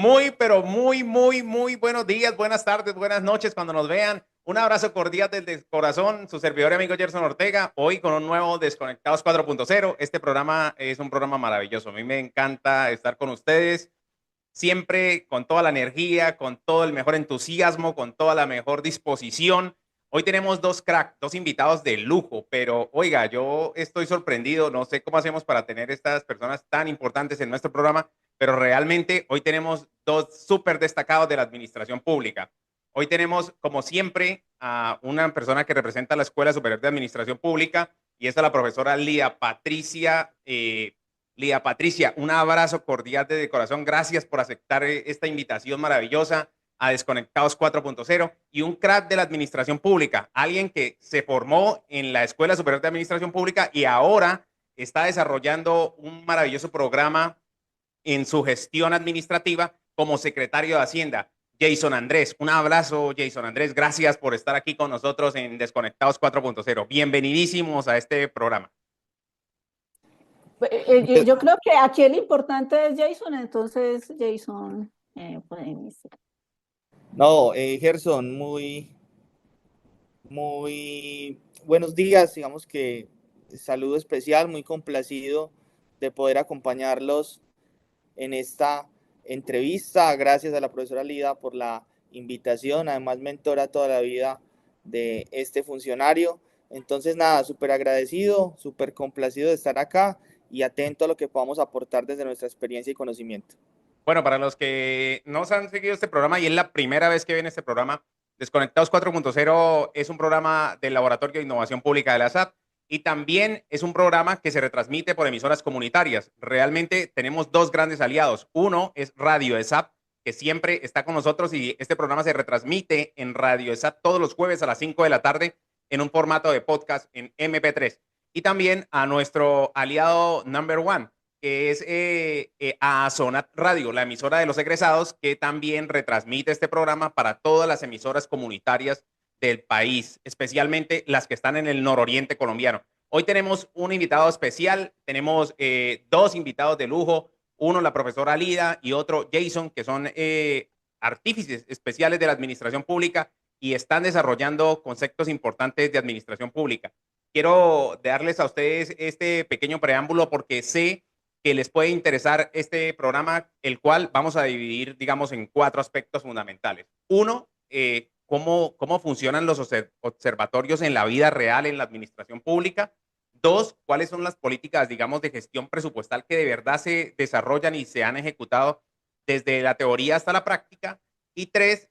Muy, pero muy buenos días, buenas tardes, buenas noches cuando nos vean. Un abrazo cordial desde el corazón, su servidor y amigo Gerson Ortega, hoy con un nuevo Desconectados 4.0. Este programa es un programa maravilloso. A mí me encanta estar con ustedes, siempre con toda la energía, con todo el mejor entusiasmo, con toda la mejor disposición. Hoy tenemos dos cracks, dos invitados de lujo, pero oiga, yo estoy sorprendido, no sé cómo hacemos para tener estas personas tan importantes en nuestro programa, pero realmente hoy tenemos dos súper destacados de la administración pública. Hoy tenemos, como siempre, a una persona que representa la Escuela Superior de Administración Pública y es la profesora Lía Patricia, un abrazo cordial desde corazón. Gracias por aceptar esta invitación maravillosa a Desconectados 4.0 y un crack de la administración pública, alguien que se formó en la Escuela Superior de Administración Pública y ahora está desarrollando un maravilloso programa en su gestión administrativa como secretario de Hacienda. Jason Andrés, un abrazo, Jason Andrés. Gracias por estar aquí con nosotros en Desconectados 4.0. Bienvenidísimos a este programa. Yo creo que aquí el importante es Jason, entonces Jason puede iniciar. No, Gerson, muy buenos días. Digamos que saludo especial, muy complacido de poder acompañarlos en esta entrevista. Gracias a la profesora Lida por la invitación, además mentora toda la vida de este funcionario. Entonces, nada, súper agradecido, súper complacido de estar acá y atento a lo que podamos aportar desde nuestra experiencia y conocimiento. Bueno, para los que no se han seguido este programa y es la primera vez que ven este programa, Desconectados 4.0 es un programa del Laboratorio de Innovación Pública de la SAP y también es un programa que se retransmite por emisoras comunitarias. Realmente tenemos dos grandes aliados. Uno es Radio ESAP, que siempre está con nosotros y este programa se retransmite en Radio ESAP todos los jueves a las 5 de la tarde en un formato de podcast en MP3. Y también a nuestro aliado number one, que es a Sonat Radio, la emisora de los egresados, que también retransmite este programa para todas las emisoras comunitarias del país, especialmente las que están en el nororiente colombiano. Hoy tenemos un invitado especial, tenemos dos invitados de lujo, uno la profesora Lida y otro Jason, que son artífices especiales de la administración pública y están desarrollando conceptos importantes de administración pública. Quiero darles a ustedes este pequeño preámbulo porque sé que les puede interesar este programa, el cual vamos a dividir, digamos, en cuatro aspectos fundamentales. Uno, cómo funcionan los observatorios en la vida real en la administración pública. Dos, cuáles son las políticas, digamos, de gestión presupuestal que de verdad se desarrollan y se han ejecutado desde la teoría hasta la práctica. Y tres,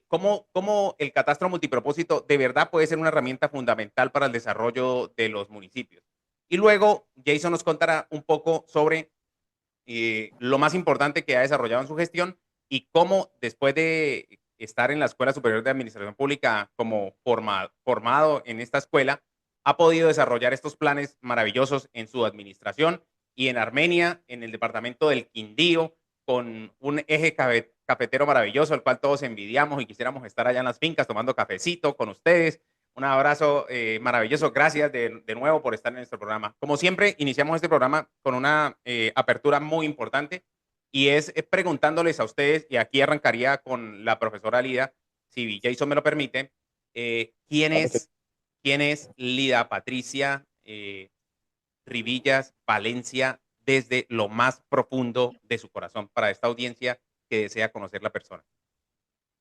cómo el catastro multipropósito de verdad puede ser una herramienta fundamental para el desarrollo de los municipios. Y luego Jason nos contará un poco sobre lo más importante que ha desarrollado en su gestión y cómo después de estar en la Escuela Superior de Administración Pública como formado en esta escuela, ha podido desarrollar estos planes maravillosos en su administración y en Armenia, en el departamento del Quindío, con un eje cafetero maravilloso, el cual todos envidiamos y quisiéramos estar allá en las fincas tomando cafecito con ustedes. Un abrazo maravilloso. Gracias de nuevo por estar en nuestro programa. Como siempre, iniciamos este programa con una apertura muy importante y es preguntándoles a ustedes, y aquí arrancaría con la profesora Lida, si Jason me lo permite, ¿quién Claro que es, quién es Lida Patricia Rivillas Valencia desde lo más profundo de su corazón para esta audiencia que desea conocer la persona?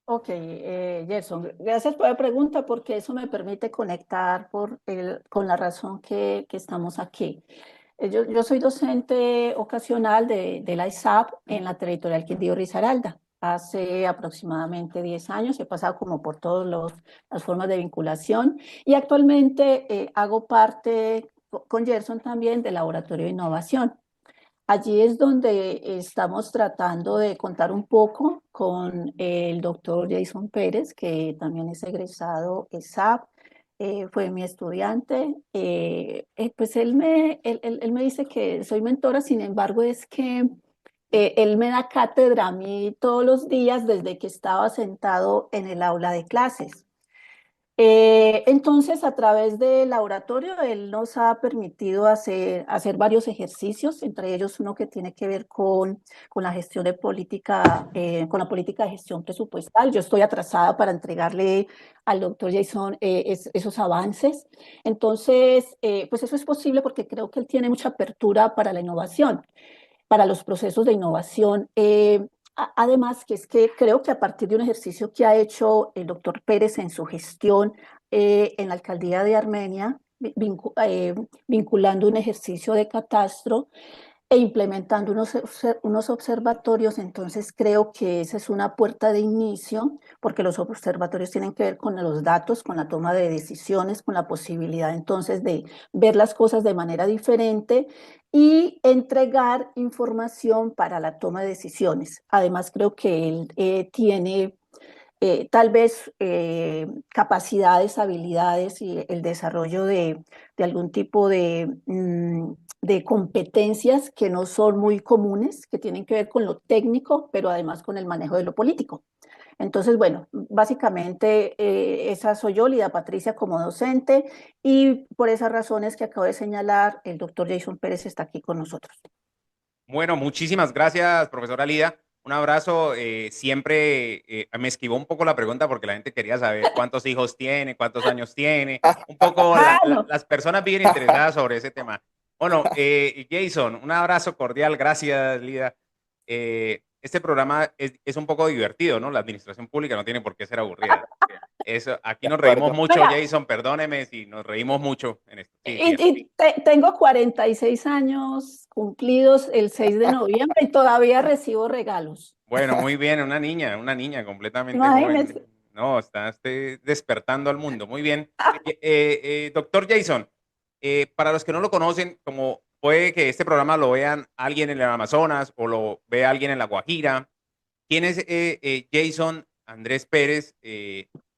Ok, Gerson, gracias por la pregunta porque eso me permite conectar con la razón que estamos aquí. Yo soy docente ocasional de la ISAP en la territorial Quindío Risaralda. Hace aproximadamente 10 años he pasado como por todas las formas de vinculación y actualmente hago parte con Gerson también del Laboratorio de Innovación. Allí es donde estamos tratando de contar un poco con el doctor Jason Pérez, que también es egresado ESAP, fue mi estudiante. Pues él me dice que soy mentora, sin embargo es que él me da cátedra a mí todos los días desde que estaba sentado en el aula de clases. Entonces, a través del laboratorio, él nos ha permitido hacer varios ejercicios, entre ellos uno que tiene que ver con la gestión de política, con la política de gestión presupuestal. Yo estoy atrasada para entregarle al doctor Jason esos avances. Entonces, pues eso es posible porque creo que él tiene mucha apertura para la innovación, para los procesos de innovación. Además, que es que creo que a partir de un ejercicio que ha hecho el doctor Pérez en su gestión en la alcaldía de Armenia, vinculando un ejercicio de catastro, e implementando unos observatorios, entonces creo que esa es una puerta de inicio, porque los observatorios tienen que ver con los datos, con la toma de decisiones, con la posibilidad entonces de ver las cosas de manera diferente y entregar información para la toma de decisiones. Además, creo que él tiene tal vez capacidades, habilidades y el desarrollo de algún tipo de competencias que no son muy comunes, que tienen que ver con lo técnico, pero además con el manejo de lo político. Entonces, bueno, básicamente esa soy yo, Lida Patricia, como docente, y por esas razones que acabo de señalar, el doctor Jason Pérez está aquí con nosotros. Bueno, muchísimas gracias, profesora Lida. Un abrazo. Siempre me esquivó un poco la pregunta porque la gente quería saber cuántos hijos tiene, cuántos años tiene. Un poco Ah, no. las personas bien interesadas sobre ese tema. Bueno, Jason, un abrazo cordial. Gracias, Lida. Este programa es un poco divertido, ¿no? La administración pública no tiene por qué ser aburrida. Eso, aquí De nos reímos acuerdo. mucho, Oiga, Jason, perdóneme si nos reímos mucho en esto. Sí, y, sí. tengo 46 años cumplidos el 6 de noviembre y todavía recibo regalos. Bueno, muy bien, una niña completamente Imagínense. joven. No, está usted despertando al mundo. Muy bien. Doctor Jason, para los que no lo conocen, como puede que este programa lo vean alguien en el Amazonas o lo vea alguien en La Guajira, ¿quién es Jason Andrés Pérez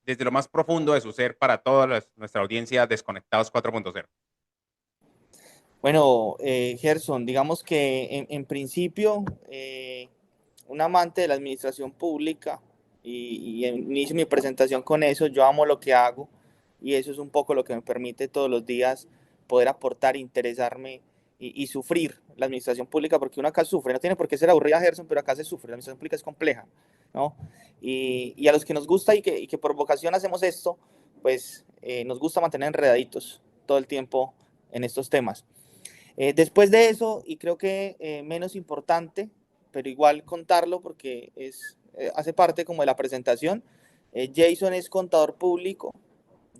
desde lo más profundo de su ser para toda nuestra audiencia Desconectados 4.0? Bueno, Gerson, digamos que en principio, un amante de la administración pública y inicio mi presentación con eso, yo amo lo que hago y eso es un poco lo que me permite todos los días poder aportar, interesarme y sufrir la administración pública, porque uno acá sufre, no tiene por qué ser aburrida, Gerson, pero acá se sufre, la administración pública es compleja, ¿no? Y a los que nos gusta y que por vocación hacemos esto, pues nos gusta mantener enredaditos todo el tiempo en estos temas. Después de eso, y creo que menos importante, pero igual contarlo porque hace parte como de la presentación, Jason es contador público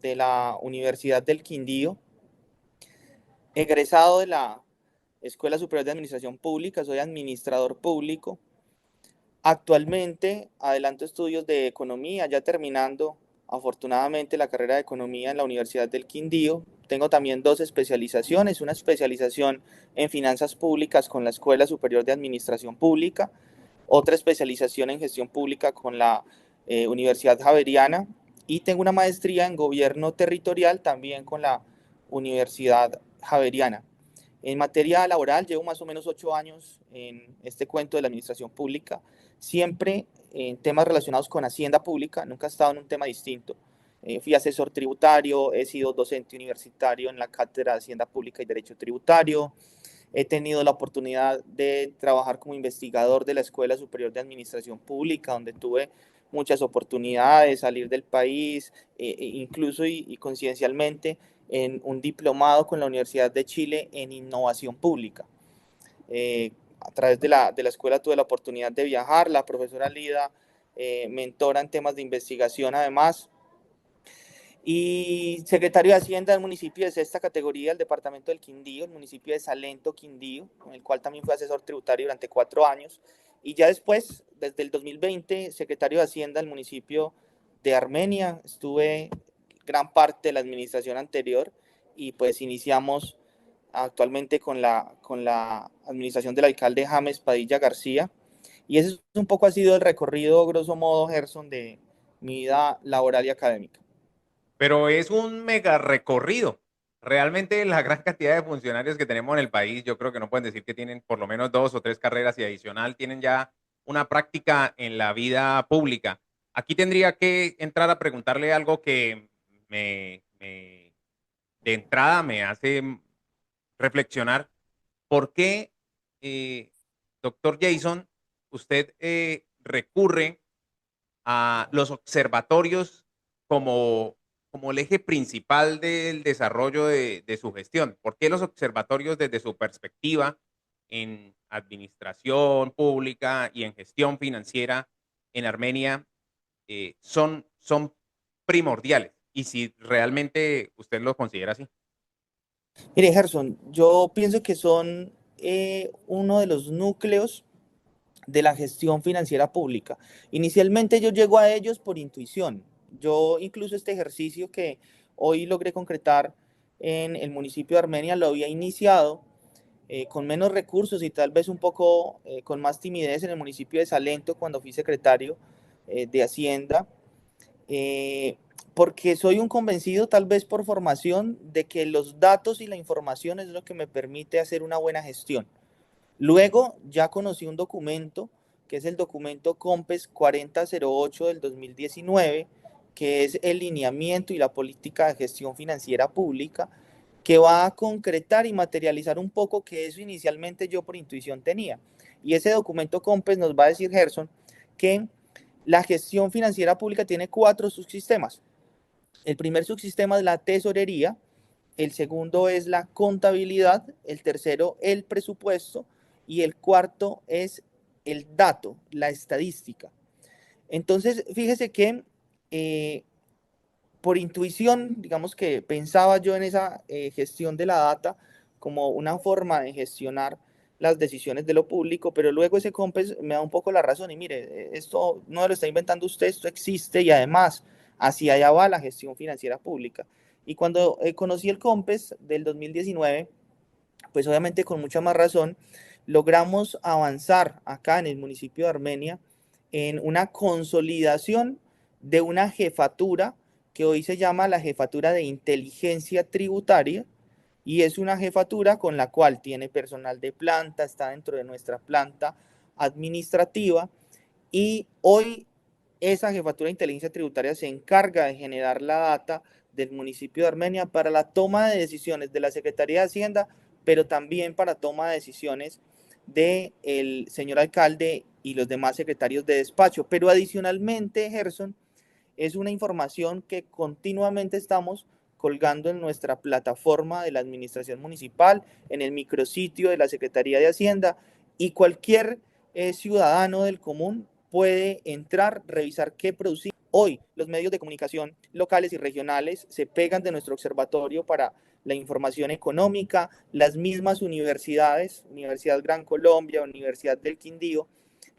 de la Universidad del Quindío, egresado de la Escuela Superior de Administración Pública, soy administrador público. Actualmente adelanto estudios de economía, ya terminando afortunadamente la carrera de economía en la Universidad del Quindío. Tengo también dos especializaciones, una especialización en finanzas públicas con la Escuela Superior de Administración Pública, otra especialización en gestión pública con la Universidad Javeriana y tengo una maestría en gobierno territorial también con la Universidad Javeriana. En materia laboral, llevo más o menos 8 años en este cuento de la administración pública, siempre en temas relacionados con hacienda pública, nunca he estado en un tema distinto. Fui asesor tributario, he sido docente universitario en la cátedra de Hacienda Pública y Derecho Tributario, he tenido la oportunidad de trabajar como investigador de la Escuela Superior de Administración Pública, donde tuve muchas oportunidades, salir del país, incluso y coincidencialmente en un diplomado con la Universidad de Chile en innovación pública. A través de la escuela tuve la oportunidad de viajar, la profesora Lida mentora en temas de investigación además, y secretario de Hacienda del municipio de sexta categoría del departamento del Quindío, el municipio de Salento, Quindío, con el cual también fui asesor tributario durante 4 años, y ya después, desde el 2020, secretario de Hacienda del municipio de Armenia, estuve gran parte de la administración anterior y pues iniciamos actualmente con la administración del alcalde James Padilla García, y ese es un poco ha sido el recorrido, grosso modo, Gerson, de mi vida laboral y académica. Pero es un mega recorrido. Realmente la gran cantidad de funcionarios que tenemos en el país, yo creo que no pueden decir que tienen por lo menos 2 o 3 carreras y adicional tienen ya una práctica en la vida pública. Aquí tendría que entrar a preguntarle algo que de entrada me hace reflexionar por qué, doctor Jason, usted recurre a los observatorios como, como el eje principal del desarrollo de su gestión. ¿Por qué los observatorios desde su perspectiva en administración pública y en gestión financiera en Armenia son primordiales? Y si realmente usted lo considera así. Mire, Gerson, yo pienso que son uno de los núcleos de la gestión financiera pública. Inicialmente yo llego a ellos por intuición. Yo incluso este ejercicio que hoy logré concretar en el municipio de Armenia lo había iniciado con menos recursos y tal vez un poco con más timidez en el municipio de Salento cuando fui secretario de Hacienda, eh, porque soy un convencido, tal vez por formación, de que los datos y la información es lo que me permite hacer una buena gestión. Luego ya conocí un documento, que es el documento COMPES 4008 del 2019, que es el lineamiento y la política de gestión financiera pública, que va a concretar y materializar un poco que eso inicialmente yo por intuición tenía. Y ese documento COMPES nos va a decir, Gerson, que la gestión financiera pública tiene 4 subsistemas. El primer subsistema es la tesorería, el segundo es la contabilidad, el tercero el presupuesto y el cuarto es el dato, la estadística. Entonces, fíjese que por intuición, digamos que pensaba yo en esa gestión de la data como una forma de gestionar las decisiones de lo público, pero luego ese COMPES me da un poco la razón y mire, esto no lo está inventando usted, esto existe y además hacia allá va la gestión financiera pública. Y cuando conocí el COMPES del 2019, pues obviamente con mucha más razón, logramos avanzar acá en el municipio de Armenia en una consolidación de una jefatura que hoy se llama la Jefatura de Inteligencia Tributaria, y es una jefatura con la cual tiene personal de planta, está dentro de nuestra planta administrativa, y hoy esa jefatura de inteligencia tributaria se encarga de generar la data del municipio de Armenia para la toma de decisiones de la Secretaría de Hacienda, pero también para toma de decisiones del señor alcalde y los demás secretarios de despacho. Pero adicionalmente, Gerson, es una información que continuamente estamos colgando en nuestra plataforma de la administración municipal, en el micrositio de la Secretaría de Hacienda, y cualquier ciudadano del común puede entrar, revisar qué producimos. Hoy los medios de comunicación locales y regionales se pegan de nuestro observatorio para la información económica, las mismas universidades, Universidad Gran Colombia, Universidad del Quindío,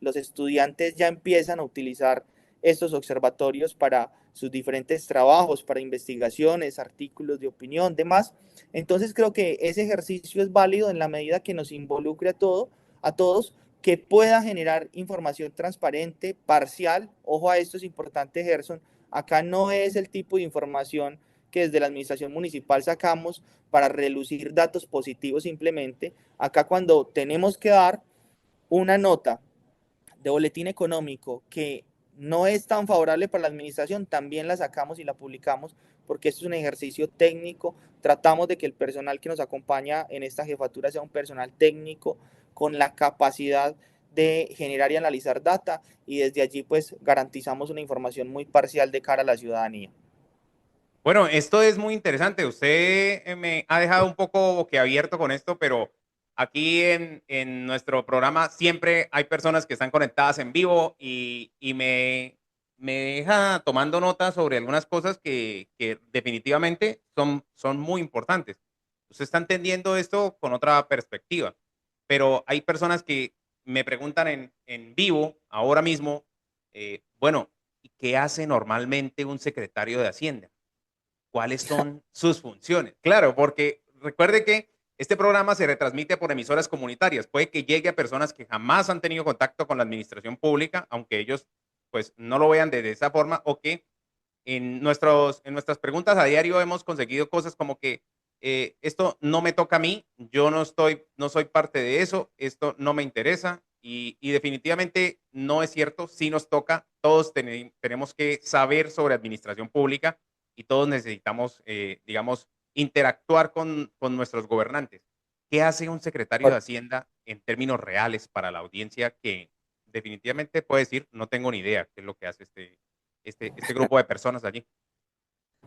los estudiantes ya empiezan a utilizar estos observatorios para sus diferentes trabajos, para investigaciones, artículos de opinión, demás. Entonces creo que ese ejercicio es válido en la medida que nos involucre a todos, que pueda generar información transparente, parcial. Ojo a esto, es importante, Gerson, acá no es el tipo de información que desde la administración municipal sacamos para relucir datos positivos simplemente. Acá cuando tenemos que dar una nota de boletín económico que no es tan favorable para la administración, también la sacamos y la publicamos porque esto es un ejercicio técnico. Tratamos de que el personal que nos acompaña en esta jefatura sea un personal técnico con la capacidad de generar y analizar data, y desde allí pues garantizamos una información muy parcial de cara a la ciudadanía. Bueno, esto es muy interesante. Usted me ha dejado un poco boquiabierto con esto, pero aquí en nuestro programa siempre hay personas que están conectadas en vivo y me deja tomando notas sobre algunas cosas que definitivamente son muy importantes. Usted está entendiendo esto con otra perspectiva, pero hay personas que me preguntan en vivo ahora mismo, bueno, ¿y qué hace normalmente un secretario de Hacienda? ¿Cuáles son sus funciones? Claro, porque recuerde que este programa se retransmite por emisoras comunitarias. Puede que llegue a personas que jamás han tenido contacto con la administración pública, aunque ellos pues no lo vean de esa forma, o que en nuestras preguntas a diario hemos conseguido cosas como que esto no me toca a mí, yo no soy parte de eso, esto no me interesa, y definitivamente no es cierto, sí nos toca, todos tenemos que saber sobre administración pública, y todos necesitamos, digamos, interactuar con nuestros gobernantes. ¿Qué hace un secretario de Hacienda en términos reales para la audiencia que definitivamente puede decir, no tengo ni idea qué es lo que hace este grupo de personas allí?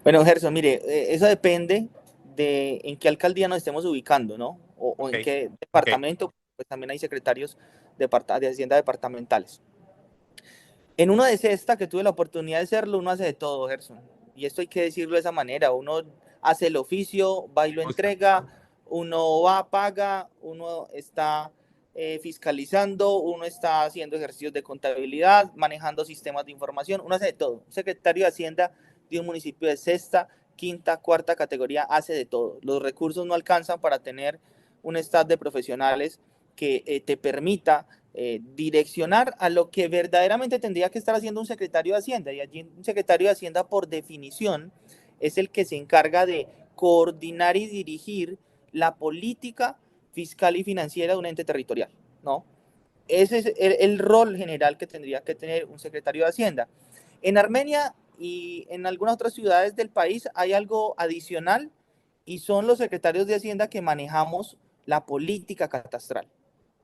Bueno, Gerson, mire, eso depende de en qué alcaldía nos estemos ubicando, ¿no? O Ok, en qué ok, departamento, pues también hay secretarios de Hacienda departamentales. En uno de Cesta, que tuve la oportunidad de serlo, uno hace de todo, Gerson. Y esto hay que decirlo de esa manera. Uno hace el oficio, va y lo me gusta. entrega, uno va, paga, uno está fiscalizando, uno está haciendo ejercicios de contabilidad, manejando sistemas de información, uno hace de todo. Un secretario de Hacienda de un municipio de sexta, quinta, cuarta categoría hace de todo. Los recursos no alcanzan para tener un staff de profesionales que te permita direccionar a lo que verdaderamente tendría que estar haciendo un secretario de Hacienda. Y allí un secretario de Hacienda, por definición, es el que se encarga de coordinar y dirigir la política fiscal y financiera de un ente territorial, ¿no? Ese es el rol general que tendría que tener un secretario de Hacienda. En Armenia y en algunas otras ciudades del país hay algo adicional y son los secretarios de Hacienda que manejamos la política catastral.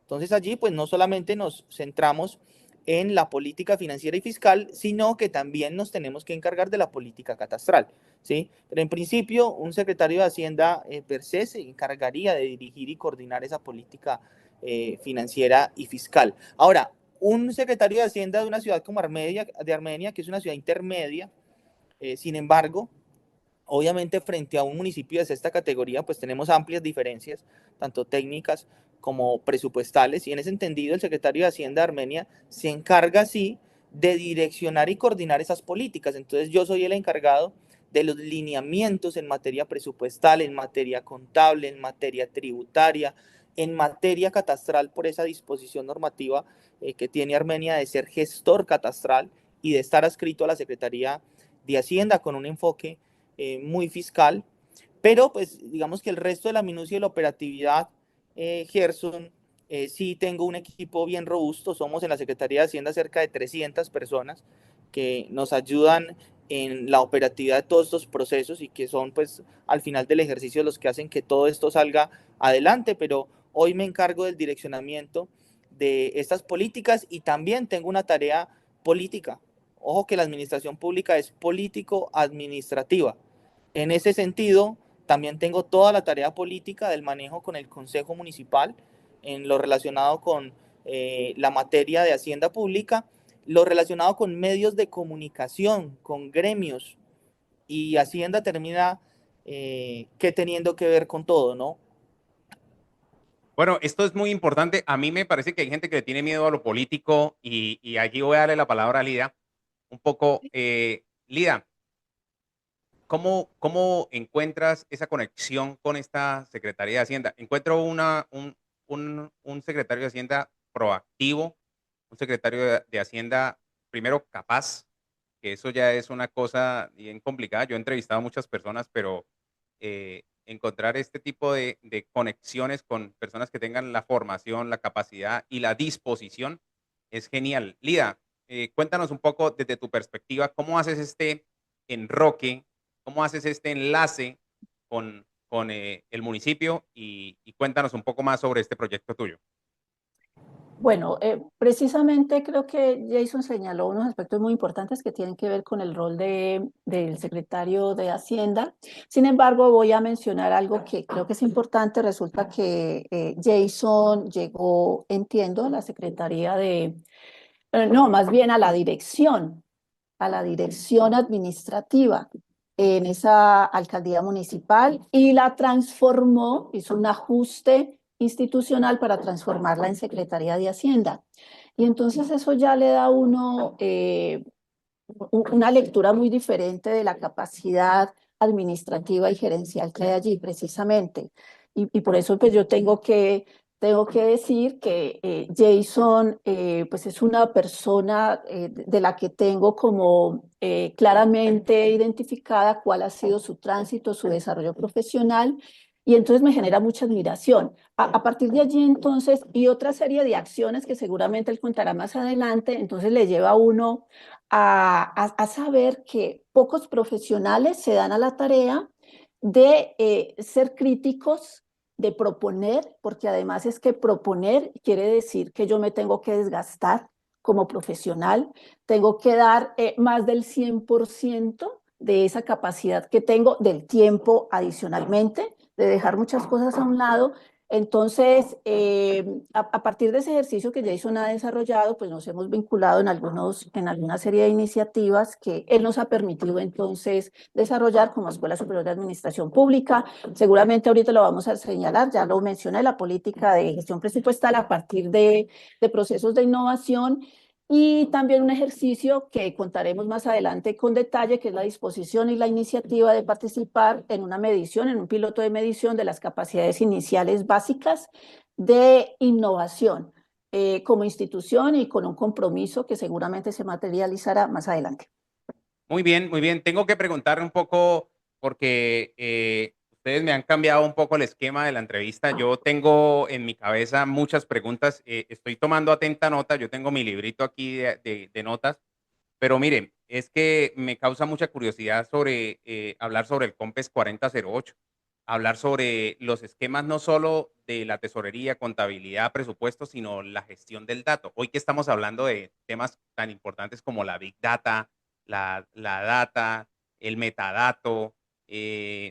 Entonces allí pues no solamente nos centramos en la política financiera y fiscal, sino que también nos tenemos que encargar de la política catastral, ¿sí? Pero en principio un secretario de Hacienda per se se encargaría de dirigir y coordinar esa política financiera y fiscal. Ahora, un secretario de Hacienda de una ciudad como Armenia, que es una ciudad intermedia, sin embargo, obviamente, frente a un municipio de sexta categoría, pues tenemos amplias diferencias, tanto técnicas como presupuestales, y en ese entendido el secretario de Hacienda de Armenia se encarga, sí, de direccionar y coordinar esas políticas. Entonces yo soy el encargado de los lineamientos en materia presupuestal, en materia contable, en materia tributaria, en materia catastral, por esa disposición normativa que tiene Armenia de ser gestor catastral y de estar adscrito a la Secretaría de Hacienda con un enfoque muy fiscal, pero pues digamos que el resto de la minucia y la operatividad, Gerson, sí tengo un equipo bien robusto, somos en la Secretaría de Hacienda cerca de 300 personas que nos ayudan en la operatividad de todos estos procesos y que son pues al final del ejercicio los que hacen que todo esto salga adelante, pero hoy me encargo del direccionamiento de estas políticas y también tengo una tarea política. Ojo que la administración pública es político-administrativa. En ese sentido, también tengo toda la tarea política del manejo con el Consejo Municipal en lo relacionado con la materia de Hacienda Pública, lo relacionado con medios de comunicación, con gremios, y Hacienda termina que teniendo que ver con todo, ¿no? Bueno, esto es muy importante. A mí me parece que hay gente que le tiene miedo a lo político y allí voy a darle la palabra a Lida. Un poco, Lida, ¿cómo encuentras esa conexión con esta Secretaría de Hacienda? Encuentro un secretario de Hacienda proactivo, un secretario de Hacienda, primero, capaz, que eso ya es una cosa bien complicada. Yo he entrevistado a muchas personas, pero encontrar este tipo de conexiones con personas que tengan la formación, la capacidad y la disposición es genial. Lida, cuéntanos un poco desde tu perspectiva, ¿cómo haces este enroque, cómo haces este enlace con el municipio y cuéntanos un poco más sobre este proyecto tuyo? Bueno, precisamente creo que Jason señaló unos aspectos muy importantes que tienen que ver con el rol del secretario de Hacienda. Sin embargo, voy a mencionar algo que creo que es importante. Resulta que Jason llegó, entiendo, a la Secretaría no, más bien a la dirección administrativa en esa alcaldía municipal y la transformó, hizo un ajuste institucional para transformarla en Secretaría de Hacienda. Y entonces eso ya le da a uno una lectura muy diferente de la capacidad administrativa y gerencial que hay allí, precisamente. Y por eso pues yo tengo que decir que Jason pues es una persona de la que tengo como claramente identificada cuál ha sido su tránsito, su desarrollo profesional y entonces me genera mucha admiración. A partir de allí entonces, y otra serie de acciones que seguramente él contará más adelante, entonces le lleva a uno a saber que pocos profesionales se dan a la tarea de ser críticos, de proponer, porque además es que proponer quiere decir que yo me tengo que desgastar como profesional, tengo que dar más del 100% de esa capacidad que tengo, del tiempo adicionalmente, de dejar muchas cosas a un lado. Entonces, a partir de ese ejercicio que Jason ha desarrollado, pues nos hemos vinculado en alguna serie de iniciativas que él nos ha permitido entonces desarrollar como Escuela Superior de Administración Pública. Seguramente ahorita lo vamos a señalar, ya lo mencioné, la política de gestión presupuestal a partir de procesos de innovación y también un ejercicio que contaremos más adelante con detalle, que es la disposición y la iniciativa de participar en una medición, en un piloto de medición de las capacidades iniciales básicas de innovación como institución y con un compromiso que seguramente se materializará más adelante. Muy bien, muy bien. Tengo que preguntar un poco porque ustedes me han cambiado un poco el esquema de la entrevista. Yo tengo en mi cabeza muchas preguntas. Estoy tomando atenta nota. Yo tengo mi librito aquí de notas. Pero miren, es que me causa mucha curiosidad sobre hablar sobre el COMPES 4008, hablar sobre los esquemas no solo de la tesorería, contabilidad, presupuesto, sino la gestión del dato. Hoy que estamos hablando de temas tan importantes como la Big Data, la data, el metadato,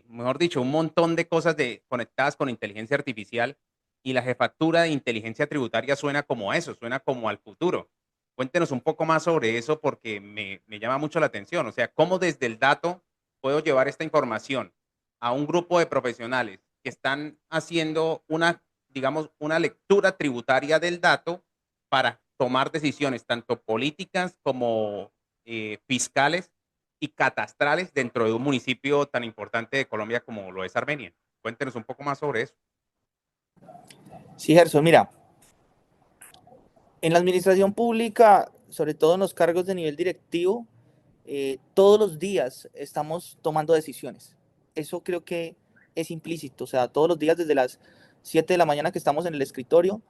mejor dicho, un montón de cosas conectadas con inteligencia artificial y la jefatura de inteligencia tributaria suena como eso, suena como al futuro. Cuéntenos un poco más sobre eso porque me llama mucho la atención. O sea, cómo desde el dato puedo llevar esta información a un grupo de profesionales que están haciendo una, digamos, una lectura tributaria del dato para tomar decisiones tanto políticas como fiscales y catastrales dentro de un municipio tan importante de Colombia como lo es Armenia. Cuéntenos un poco más sobre eso. Sí, Gerson, mira, en la administración pública, sobre todo en los cargos de nivel directivo, todos los días estamos tomando decisiones. Eso creo que es implícito, o sea, todos los días desde las 7 de la mañana que estamos en el escritorio,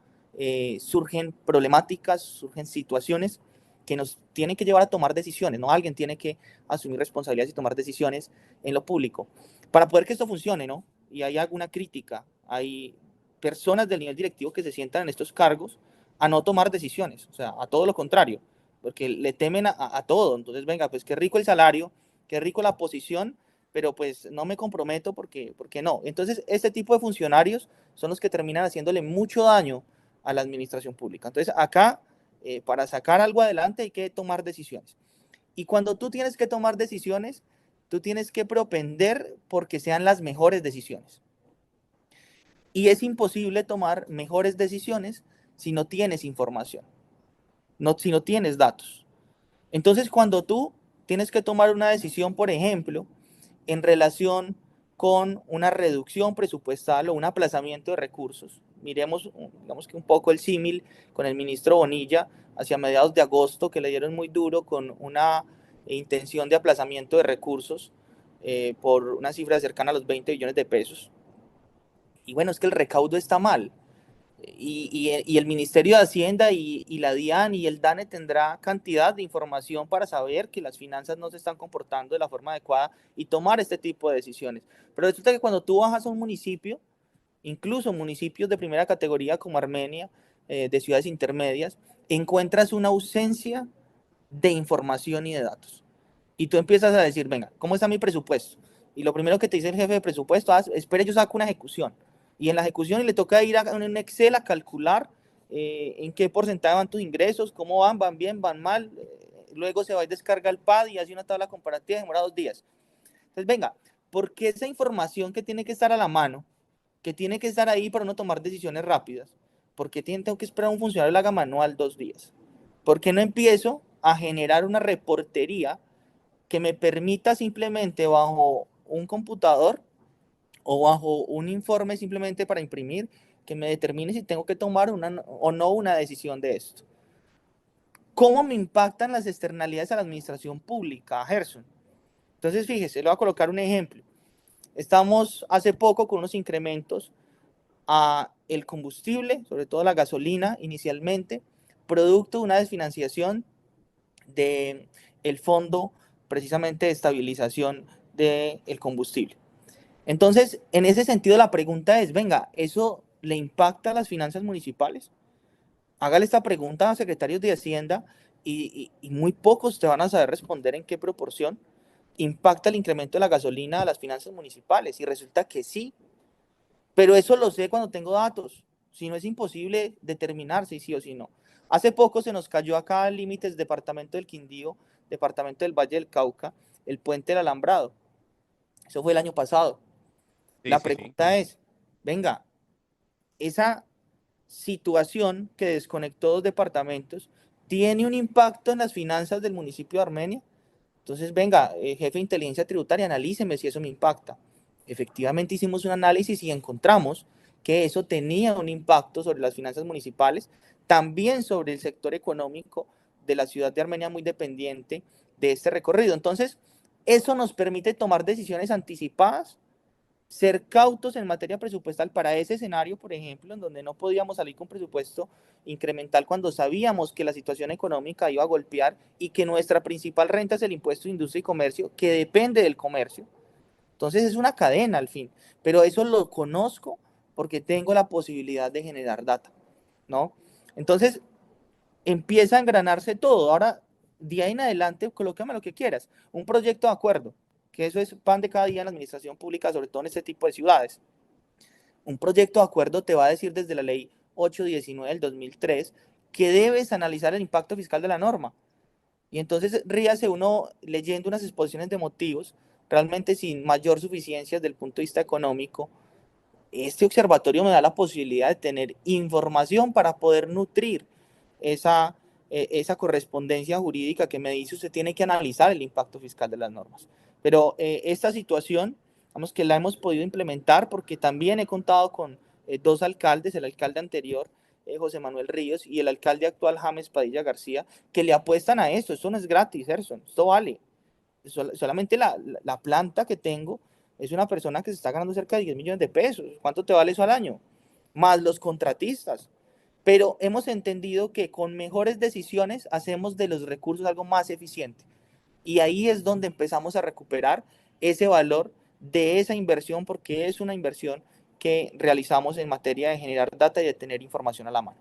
surgen problemáticas, surgen situaciones que nos tienen que llevar a tomar decisiones, ¿no? Alguien tiene que asumir responsabilidades y tomar decisiones en lo público. Para poder que esto funcione, ¿no? Y hay alguna crítica, hay personas del nivel directivo que se sientan en estos cargos a no tomar decisiones, o sea, a todo lo contrario, porque le temen a todo. Entonces, venga, pues qué rico el salario, qué rico la posición, pero pues no me comprometo porque no. Entonces, este tipo de funcionarios son los que terminan haciéndole mucho daño a la administración pública. Entonces, acá, para sacar algo adelante hay que tomar decisiones. Y cuando tú tienes que tomar decisiones, tú tienes que propender porque sean las mejores decisiones. Y es imposible tomar mejores decisiones si no tienes información, si no tienes datos. Entonces, cuando tú tienes que tomar una decisión, por ejemplo, en relación con una reducción presupuestal o un aplazamiento de recursos, miremos, digamos que un poco el símil con el ministro Bonilla hacia mediados de agosto, que le dieron muy duro con una intención de aplazamiento de recursos por una cifra cercana a los 20 billones de pesos. Y bueno, es que el recaudo está mal. Y el Ministerio de Hacienda y la DIAN y el DANE tendrá cantidad de información para saber que las finanzas no se están comportando de la forma adecuada y tomar este tipo de decisiones. Pero resulta que cuando tú bajas a un municipio, incluso municipios de primera categoría como Armenia, de ciudades intermedias, encuentras una ausencia de información y de datos. Y tú empiezas a decir, venga, ¿cómo está mi presupuesto? Y lo primero que te dice el jefe de presupuesto, espere, yo saco una ejecución. Y en la ejecución le toca ir a un Excel a calcular en qué porcentaje van tus ingresos, cómo van bien, van mal. Luego se va y descarga el pad y hace una tabla comparativa, demora 2 días. Entonces, venga, porque esa información que tiene que estar a la mano, que tiene que estar ahí para no tomar decisiones rápidas, porque tengo que esperar a un funcionario que la haga manual 2 días? ¿Por qué no empiezo a generar una reportería que me permita simplemente bajo un computador o bajo un informe simplemente para imprimir, que me determine si tengo que tomar o no una decisión de esto? ¿Cómo me impactan las externalidades a la administración pública, Gerson? Entonces, fíjese, le voy a colocar un ejemplo. Estamos hace poco con unos incrementos a el combustible, sobre todo la gasolina inicialmente, producto de una desfinanciación del fondo precisamente de estabilización del combustible. Entonces, en ese sentido, la pregunta es, venga, ¿eso le impacta a las finanzas municipales? Hágale esta pregunta a secretarios de Hacienda y muy pocos te van a saber responder en qué proporción impacta el incremento de la gasolina a las finanzas municipales. Y resulta que sí, pero eso lo sé cuando tengo datos. Si no, es imposible determinar si sí o si no. Hace poco se nos cayó acá en límites departamento del Quindío, departamento del Valle del Cauca, el puente del Alambrado. Eso fue el año pasado. Sí, La sí, sí. pregunta es, venga, esa situación que desconectó dos departamentos tiene un impacto en las finanzas del municipio de Armenia. Entonces, venga, jefe de inteligencia tributaria, analíceme si eso me impacta. Efectivamente hicimos un análisis y encontramos que eso tenía un impacto sobre las finanzas municipales, también sobre el sector económico de la ciudad de Armenia, muy dependiente de este recorrido. Entonces, eso nos permite tomar decisiones anticipadas, ser cautos en materia presupuestal para ese escenario, por ejemplo, en donde no podíamos salir con presupuesto incremental cuando sabíamos que la situación económica iba a golpear y que nuestra principal renta es el impuesto de industria y comercio, que depende del comercio. Entonces es una cadena al fin, pero eso lo conozco porque tengo la posibilidad de generar data, ¿no? Entonces empieza a engranarse todo. Ahora, de ahí en adelante, colócame lo que quieras. Un proyecto de acuerdo, que eso es pan de cada día en la administración pública, sobre todo en este tipo de ciudades. Un proyecto de acuerdo te va a decir desde la ley 819 del 2003 que debes analizar el impacto fiscal de la norma. Y entonces ríase uno leyendo unas exposiciones de motivos, realmente sin mayor suficiencia desde el punto de vista económico. Este observatorio me da la posibilidad de tener información para poder nutrir esa, esa correspondencia jurídica que me dice usted tiene que analizar el impacto fiscal de las normas. Pero esta situación, vamos que la hemos podido implementar porque también he contado con dos alcaldes, el alcalde anterior, José Manuel Ríos, y el alcalde actual, James Padilla García, que le apuestan a esto. Esto no es gratis, Gerson, esto vale. Solamente la planta que tengo es una persona que se está ganando cerca de 10 millones de pesos. ¿Cuánto te vale eso al año? Más los contratistas. Pero hemos entendido que con mejores decisiones hacemos de los recursos algo más eficiente. Y ahí es donde empezamos a recuperar ese valor de esa inversión, porque es una inversión que realizamos en materia de generar data y de tener información a la mano.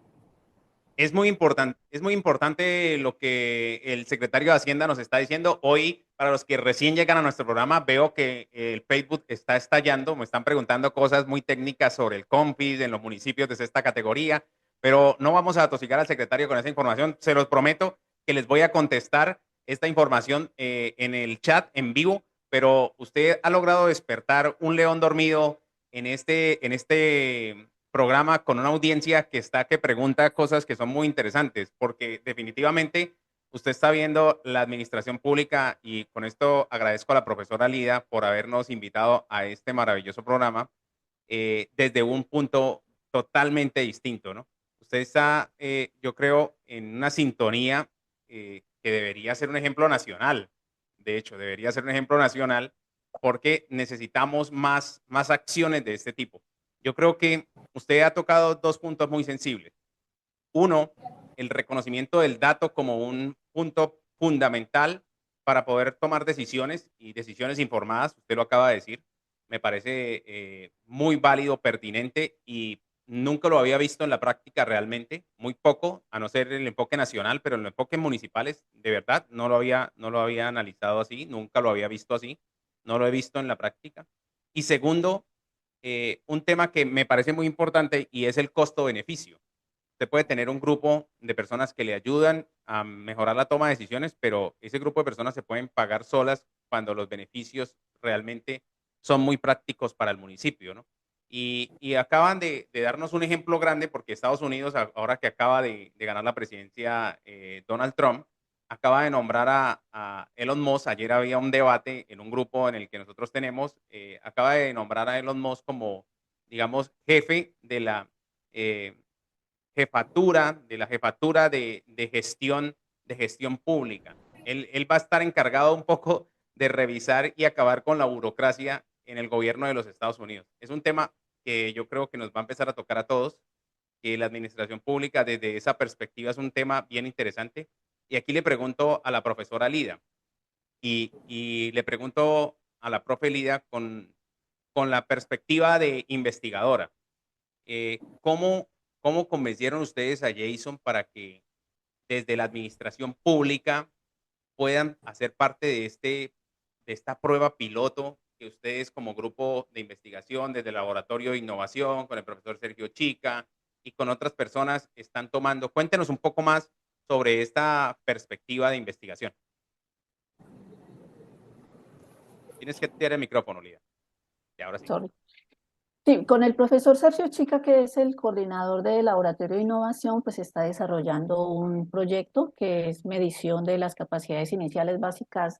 Es muy importante lo que el secretario de Hacienda nos está diciendo. Hoy, para los que recién llegan a nuestro programa, veo que el Facebook está estallando. Me están preguntando cosas muy técnicas sobre el COMPIS en los municipios de esta categoría, pero no vamos a atosigar al secretario con esa información. Se los prometo que les voy a contestar esta información en el chat en vivo, pero usted ha logrado despertar un león dormido en este programa con una audiencia que pregunta cosas que son muy interesantes, porque definitivamente usted está viendo la administración pública y con esto agradezco a la profesora Lida por habernos invitado a este maravilloso programa desde un punto totalmente distinto, ¿no? Usted está, yo creo, en una sintonía que debería ser un ejemplo nacional. De hecho, debería ser un ejemplo nacional porque necesitamos más acciones de este tipo. Yo creo que usted ha tocado dos puntos muy sensibles. Uno, el reconocimiento del dato como un punto fundamental para poder tomar decisiones y decisiones informadas. Usted lo acaba de decir. Me parece muy válido, pertinente y nunca lo había visto en la práctica realmente. Muy poco, a no ser el enfoque nacional, pero en los enfoques municipales, de verdad, no lo había analizado así, nunca lo había visto así, no lo he visto en la práctica. Y segundo, un tema que me parece muy importante y es el costo-beneficio. Usted puede tener un grupo de personas que le ayudan a mejorar la toma de decisiones, pero ese grupo de personas se pueden pagar solas cuando los beneficios realmente son muy prácticos para el municipio, ¿no? Y acaban de darnos un ejemplo grande porque Estados Unidos, ahora que acaba de ganar la presidencia Donald Trump, acaba de nombrar a Elon Musk. Ayer había un debate en un grupo en el que nosotros tenemos, acaba de nombrar a Elon Musk como, digamos, jefe eh, de la jefatura de gestión pública. Él va a estar encargado un poco de revisar y acabar con la burocracia en el gobierno de los Estados Unidos. Es un tema que yo creo que nos va a empezar a tocar a todos, que la administración pública desde esa perspectiva es un tema bien interesante. Y aquí le pregunto a la profesora Lida, y le pregunto a la profe Lida con la perspectiva de investigadora. ¿Cómo convencieron ustedes a Jason para que desde la administración pública puedan hacer parte de esta prueba piloto que ustedes como grupo de investigación, desde el Laboratorio de Innovación, con el profesor Sergio Chica y con otras personas están tomando? Cuéntenos un poco más sobre esta perspectiva de investigación. Tienes que tirar el micrófono, Lida. Y ahora sí. Sorry. Sí, con el profesor Sergio Chica, que es el coordinador del Laboratorio de Innovación, pues está desarrollando un proyecto que es medición de las capacidades iniciales básicas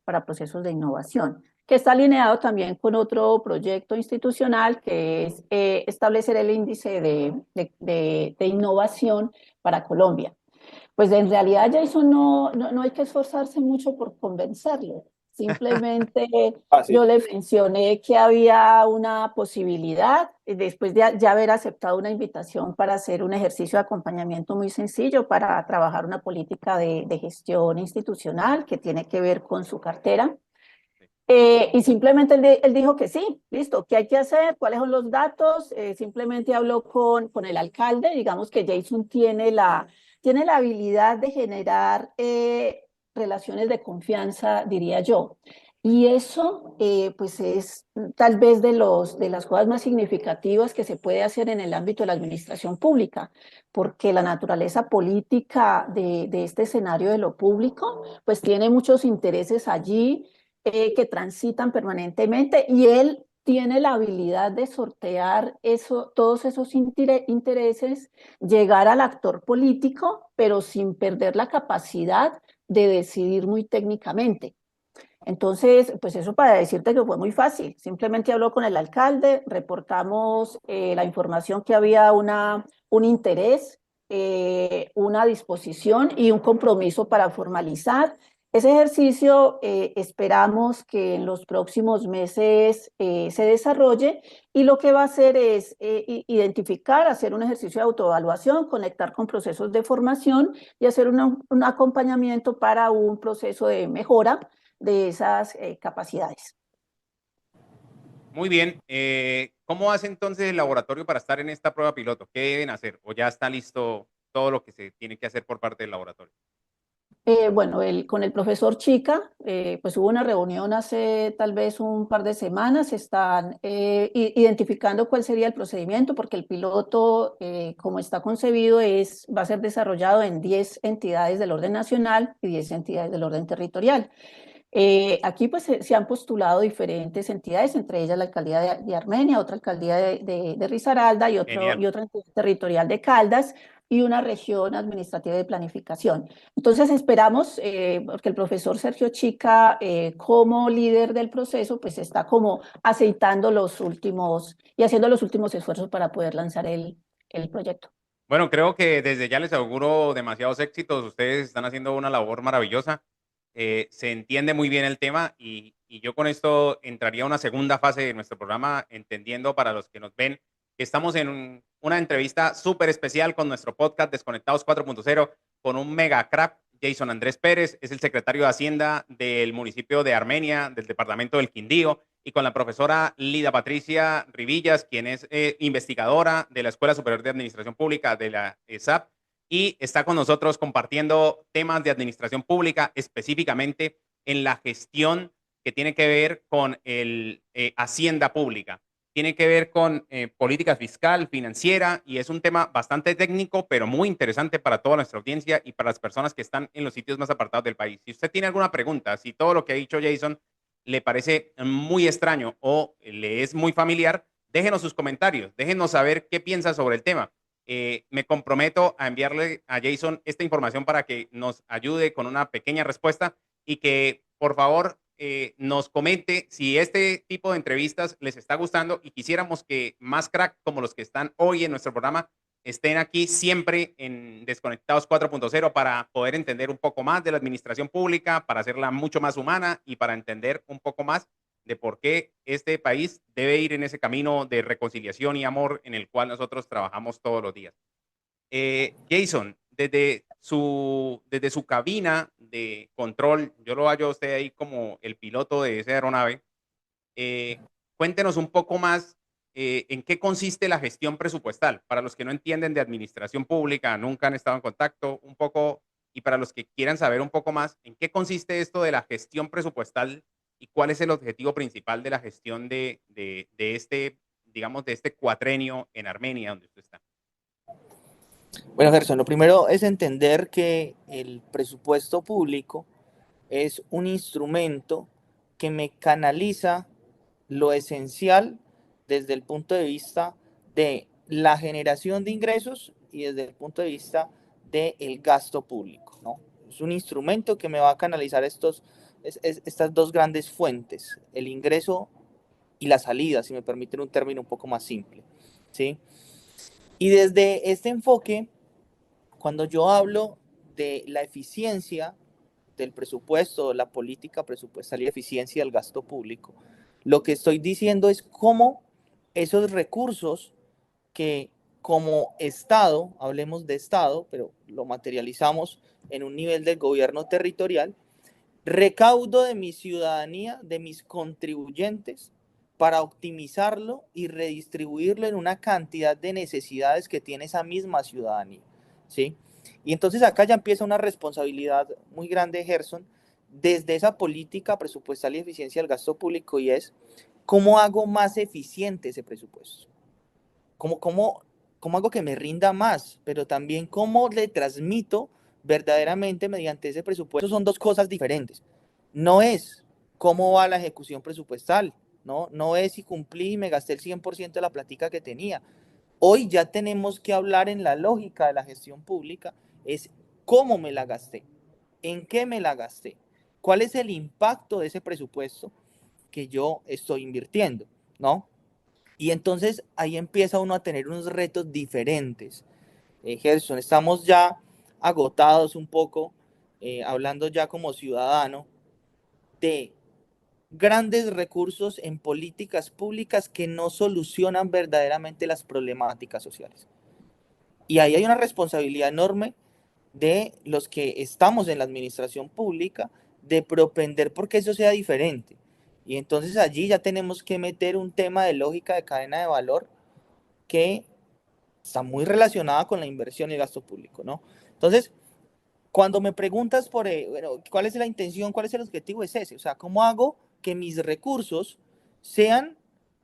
para procesos de innovación, que está alineado también con otro proyecto institucional que es establecer el índice de innovación para Colombia. Pues en realidad Jason no hay que esforzarse mucho por convencerlo. Simplemente yo le mencioné que había una posibilidad, después de ya haber aceptado una invitación para hacer un ejercicio de acompañamiento muy sencillo para trabajar una política de gestión institucional que tiene que ver con su cartera. Y simplemente él dijo que sí, listo, ¿qué hay que hacer? ¿Cuáles son los datos? Simplemente habló con el alcalde, digamos que Jason tiene la habilidad de generar relaciones de confianza, diría yo. Y eso, pues es tal vez de las cosas más significativas que se puede hacer en el ámbito de la administración pública, porque la naturaleza política de este escenario de lo público, pues tiene muchos intereses allí que transitan permanentemente y él tiene la habilidad de sortear todos esos intereses, llegar al actor político, pero sin perder la capacidad de decidir muy técnicamente. Entonces, pues eso para decirte que fue muy fácil. Simplemente habló con el alcalde, reportamos la información que había un interés, una disposición y un compromiso para formalizar. Ese ejercicio esperamos que en los próximos meses se desarrolle y lo que va a hacer es identificar, hacer un ejercicio de autoevaluación, conectar con procesos de formación y hacer un acompañamiento para un proceso de mejora de esas capacidades. Muy bien. ¿Cómo hace entonces el laboratorio para estar en esta prueba piloto? ¿Qué deben hacer? ¿O ya está listo todo lo que se tiene que hacer por parte del laboratorio? Bueno, con el profesor Chica, pues hubo una reunión hace tal vez un par de semanas, están identificando cuál sería el procedimiento, porque el piloto, como está concebido, va a ser desarrollado en 10 entidades del orden nacional y 10 entidades del orden territorial. Aquí pues se han postulado diferentes entidades, entre ellas la alcaldía de Armenia, otra alcaldía de Risaralda y otra entidad territorial de Caldas y una región administrativa de planificación. Entonces esperamos, porque el profesor Sergio Chica, como líder del proceso, pues está como aceitando y haciendo los últimos esfuerzos para poder lanzar el proyecto. Bueno, creo que desde ya les auguro demasiados éxitos. Ustedes están haciendo una labor maravillosa. Se entiende muy bien el tema y yo con esto entraría a una segunda fase de nuestro programa, entendiendo para los que nos ven que estamos en una entrevista súper especial con nuestro podcast Desconectados 4.0 con un mega crack, Jason Andrés Pérez, es el secretario de Hacienda del municipio de Armenia, del departamento del Quindío, y con la profesora Lida Patricia Rivillas, quien es investigadora de la Escuela Superior de Administración Pública de la ESAP, y está con nosotros compartiendo temas de administración pública, específicamente en la gestión que tiene que ver con Hacienda Pública. Tiene que ver con política fiscal, financiera, y es un tema bastante técnico, pero muy interesante para toda nuestra audiencia y para las personas que están en los sitios más apartados del país. Si usted tiene alguna pregunta, si todo lo que ha dicho Jason le parece muy extraño o le es muy familiar, déjenos sus comentarios, déjenos saber qué piensa sobre el tema. Me comprometo a enviarle a Jason esta información para que nos ayude con una pequeña respuesta y que, por favor, nos comente si este tipo de entrevistas les está gustando y quisiéramos que más crack como los que están hoy en nuestro programa estén aquí siempre en Desconectados 4.0 para poder entender un poco más de la administración pública, para hacerla mucho más humana y para entender un poco más de por qué este país debe ir en ese camino de reconciliación y amor en el cual nosotros trabajamos todos los días. Jason, desde su cabina de control, yo lo hallo a usted ahí como el piloto de esa aeronave. Cuéntenos un poco más en qué consiste la gestión presupuestal. Para los que no entienden de administración pública, nunca han estado en contacto, un poco, y para los que quieran saber un poco más, en qué consiste esto de la gestión presupuestal y cuál es el objetivo principal de la gestión de este, digamos, de este cuatrenio en Armenia, donde usted está. Bueno, Gerson, lo primero es entender que el presupuesto público es un instrumento que me canaliza lo esencial desde el punto de vista de la generación de ingresos y desde el punto de vista del gasto público, ¿no? Es un instrumento que me va a canalizar estas dos grandes fuentes, el ingreso y la salida, si me permiten un término un poco más simple, ¿sí? Y desde este enfoque, cuando yo hablo de la eficiencia del presupuesto, la política presupuestal y eficiencia del gasto público, lo que estoy diciendo es cómo esos recursos que como Estado, hablemos de Estado, pero lo materializamos en un nivel del gobierno territorial, recaudo de mi ciudadanía, de mis contribuyentes, para optimizarlo y redistribuirlo en una cantidad de necesidades que tiene esa misma ciudadanía, ¿sí? Y entonces acá ya empieza una responsabilidad muy grande, Gerson, desde esa política presupuestal y eficiencia del gasto público, y es cómo hago más eficiente ese presupuesto, cómo hago que me rinda más, pero también cómo le transmito verdaderamente mediante ese presupuesto. Son dos cosas diferentes. No es cómo va la ejecución presupuestal, no es si cumplí y me gasté el 100% de la plática que tenía. Hoy ya tenemos que hablar en la lógica de la gestión pública, es cómo me la gasté, en qué me la gasté, cuál es el impacto de ese presupuesto que yo estoy invirtiendo, ¿no? Y entonces ahí empieza uno a tener unos retos diferentes. Gerson, estamos ya agotados un poco, hablando ya como ciudadano, de grandes recursos en políticas públicas que no solucionan verdaderamente las problemáticas sociales. Y ahí hay una responsabilidad enorme de los que estamos en la administración pública de propender porque eso sea diferente. Y entonces allí ya tenemos que meter un tema de lógica de cadena de valor que está muy relacionada con la inversión y el gasto público, ¿no? Entonces, cuando me preguntas por, bueno, ¿cuál es la intención, cuál es el objetivo? Es ese, o sea, ¿cómo hago que mis recursos sean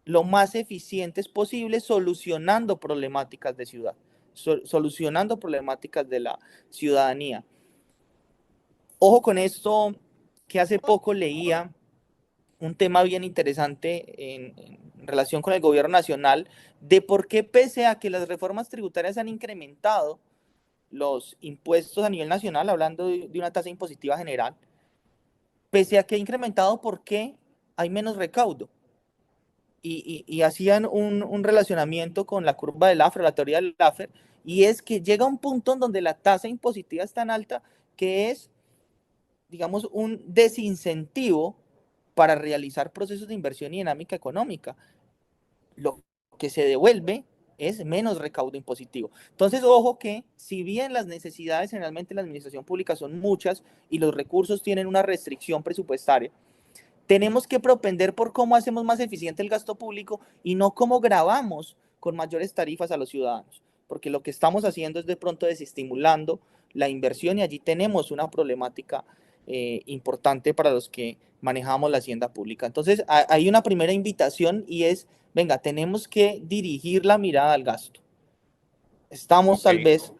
lo más eficientes posible solucionando problemáticas de ciudad, solucionando problemáticas de la ciudadanía? Ojo con esto, que hace poco leía un tema bien interesante en relación con el gobierno nacional, de por qué pese a que las reformas tributarias han incrementado los impuestos a nivel nacional, hablando de una tasa impositiva general, pese a que ha incrementado, ¿por qué hay menos recaudo? Y hacían un relacionamiento con la curva del Laffer, la teoría del Laffer, y es que llega un punto en donde la tasa impositiva es tan alta que es, digamos, un desincentivo para realizar procesos de inversión y dinámica económica. Lo que se devuelve es menos recaudo impositivo. Entonces, ojo que si bien las necesidades generalmente en la administración pública son muchas y los recursos tienen una restricción presupuestaria, tenemos que propender por cómo hacemos más eficiente el gasto público y no cómo gravamos con mayores tarifas a los ciudadanos, porque lo que estamos haciendo es de pronto desestimulando la inversión y allí tenemos una problemática importante para los que manejamos la hacienda pública. Entonces, hay una primera invitación y es, venga, tenemos que dirigir la mirada al gasto. Estamos tal vez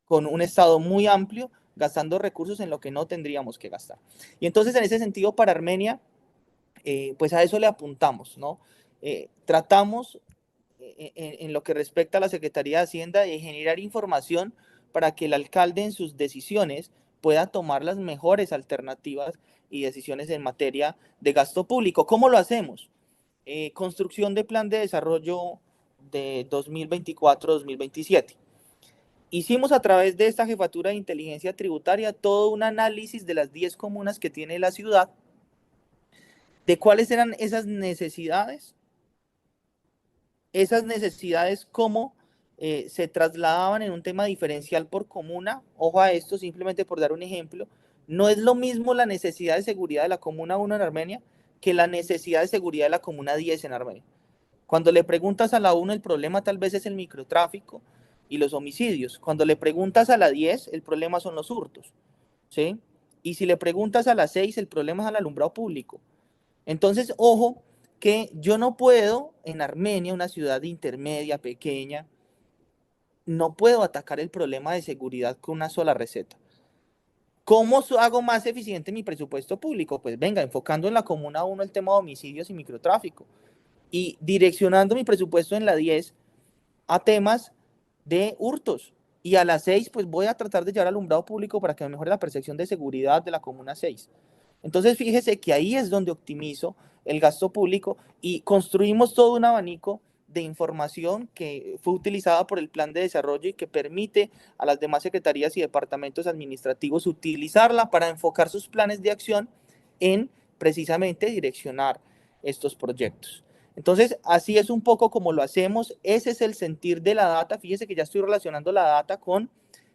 con un Estado muy amplio gastando recursos en lo que no tendríamos que gastar. Y entonces, en ese sentido, para Armenia, pues a eso le apuntamos, ¿no? Tratamos en lo que respecta a la Secretaría de Hacienda de generar información para que el alcalde en sus decisiones pueda tomar las mejores alternativas y decisiones en materia de gasto público. ¿Cómo lo hacemos? Construcción de plan de desarrollo de 2024-2027. Hicimos a través de esta jefatura de inteligencia tributaria todo un análisis de las 10 comunas que tiene la ciudad de cuáles eran esas necesidades, cómo se trasladaban en un tema diferencial por comuna. Ojo a esto, simplemente por dar un ejemplo, no es lo mismo la necesidad de seguridad de la comuna 1 en Armenia que la necesidad de seguridad de la comuna 10 en Armenia. Cuando le preguntas a la 1, el problema tal vez es el microtráfico y los homicidios. Cuando le preguntas a la 10, el problema son los hurtos, ¿sí? Y si le preguntas a la 6, el problema es el alumbrado público. Entonces, ojo, que yo no puedo, en Armenia, una ciudad intermedia, pequeña, no puedo atacar el problema de seguridad con una sola receta. ¿Cómo hago más eficiente mi presupuesto público? Pues venga, enfocando en la comuna 1 el tema de homicidios y microtráfico, y direccionando mi presupuesto en la 10 a temas de hurtos. Y a la 6, pues voy a tratar de llevar alumbrado público para que me mejore la percepción de seguridad de la comuna 6. Entonces, fíjese que ahí es donde optimizo el gasto público y construimos todo un abanico de información que fue utilizada por el plan de desarrollo y que permite a las demás secretarías y departamentos administrativos utilizarla para enfocar sus planes de acción en precisamente direccionar estos proyectos. Entonces, así es un poco como lo hacemos. Ese es el sentir de la data. Fíjese que ya estoy relacionando la data con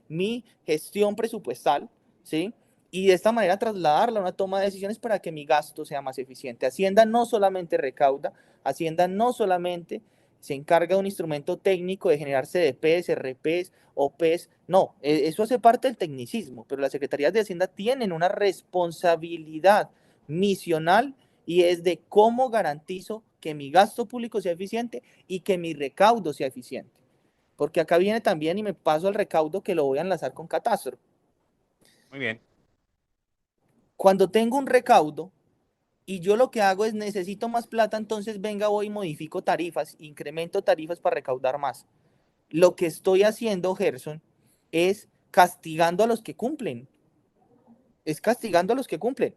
mi gestión presupuestal, ¿sí? Y de esta manera trasladarla a una toma de decisiones para que mi gasto sea más eficiente. Hacienda no solamente recauda, Hacienda no solamente se encarga de un instrumento técnico de generar CDPs, RPs, OPs, no, eso hace parte del tecnicismo, pero las secretarías de Hacienda tienen una responsabilidad misional y es de cómo garantizo que mi gasto público sea eficiente y que mi recaudo sea eficiente. Porque acá viene también, y me paso al recaudo, que lo voy a enlazar con catastro. Muy bien. Cuando tengo un recaudo y yo lo que hago es necesito más plata, entonces venga, voy y modifico tarifas, incremento tarifas para recaudar más. Lo que estoy haciendo, Gerson, es castigando a los que cumplen. Es castigando a los que cumplen,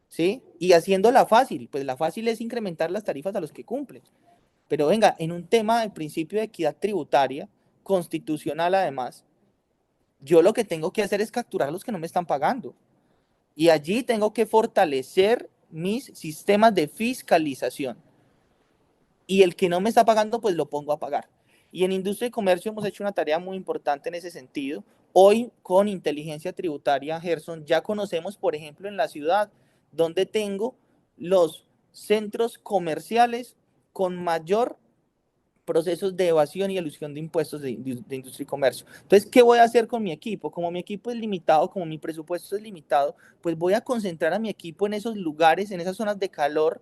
¿sí? Y haciéndola fácil. Pues la fácil es incrementar las tarifas a los que cumplen. Pero venga, en un tema del principio de equidad tributaria, constitucional además, yo lo que tengo que hacer es capturar a los que no me están pagando. Y allí tengo que fortalecer mis sistemas de fiscalización. Y el que no me está pagando, pues lo pongo a pagar. Y en industria y comercio hemos hecho una tarea muy importante en ese sentido. Hoy, con inteligencia tributaria, Gerson, ya conocemos, por ejemplo, en la ciudad, donde tengo los centros comerciales con mayor procesos de evasión y elusión de impuestos de industria y comercio. Entonces, ¿qué voy a hacer con mi equipo? Como mi equipo es limitado, como mi presupuesto es limitado, pues voy a concentrar a mi equipo en esos lugares, en esas zonas de calor,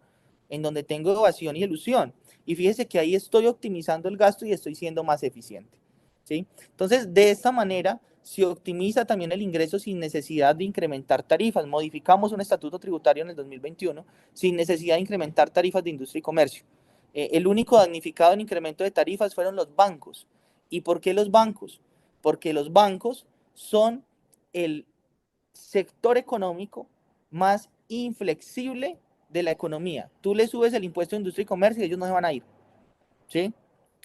en donde tengo evasión y elusión. Y fíjese que ahí estoy optimizando el gasto y estoy siendo más eficiente, ¿sí? Entonces, de esta manera se optimiza también el ingreso sin necesidad de incrementar tarifas. Modificamos un estatuto tributario en el 2021 sin necesidad de incrementar tarifas de industria y comercio. El único damnificado en incremento de tarifas fueron los bancos. ¿Y por qué los bancos? Porque los bancos son el sector económico más inflexible de la economía. Tú le subes el impuesto de industria y comercio y ellos no se van a ir, ¿sí?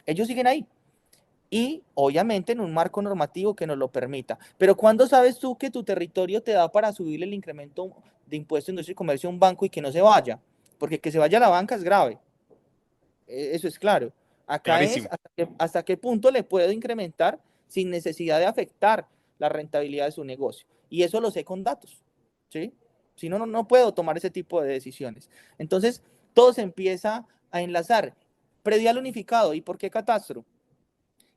Ellos siguen ahí. Y obviamente en un marco normativo que nos lo permita. Pero ¿cuándo sabes tú que tu territorio te da para subirle el incremento de impuesto de industria y comercio a un banco y que no se vaya? Porque que se vaya a la banca es grave. Eso es claro. Acá es Clarísimo. hasta qué punto le puedo incrementar sin necesidad de afectar la rentabilidad de su negocio. Y eso lo sé con datos, ¿sí? Si no, no puedo tomar ese tipo de decisiones. Entonces, todo se empieza a enlazar. Predial unificado. ¿Y por qué catastro?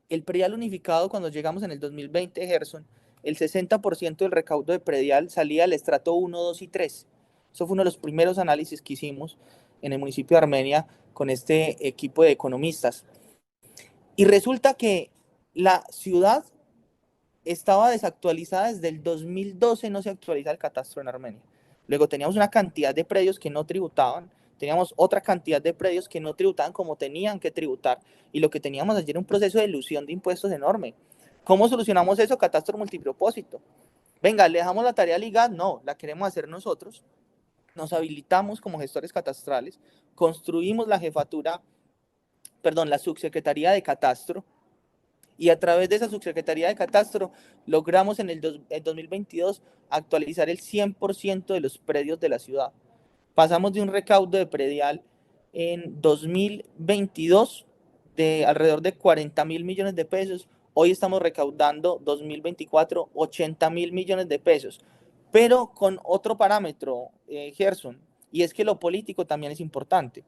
El predial unificado, cuando llegamos en el 2020, Gerson, el 60% del recaudo de predial salía del estrato 1, 2 y 3. Eso fue uno de los primeros análisis que hicimos en el municipio de Armenia con este equipo de economistas. Y resulta que la ciudad estaba desactualizada desde el 2012, no se actualiza el catastro en Armenia. Luego teníamos una cantidad de predios que no tributaban, teníamos otra cantidad de predios que no tributaban como tenían que tributar, y lo que teníamos ayer era un proceso de elusión de impuestos enorme. ¿Cómo solucionamos eso? Catastro multipropósito. Venga, ¿le dejamos la tarea al IGAD? No, la queremos hacer nosotros. Nos habilitamos como gestores catastrales, construimos la jefatura, perdón, la subsecretaría de catastro, y a través de esa subsecretaría de catastro logramos en el 2022 actualizar el 100% de los predios de la ciudad. Pasamos de un recaudo de predial en 2022 de alrededor de 40.000 millones de pesos. Hoy estamos recaudando 2024 80.000 millones de pesos, pero con otro parámetro, Gerson, y es que lo político también es importante.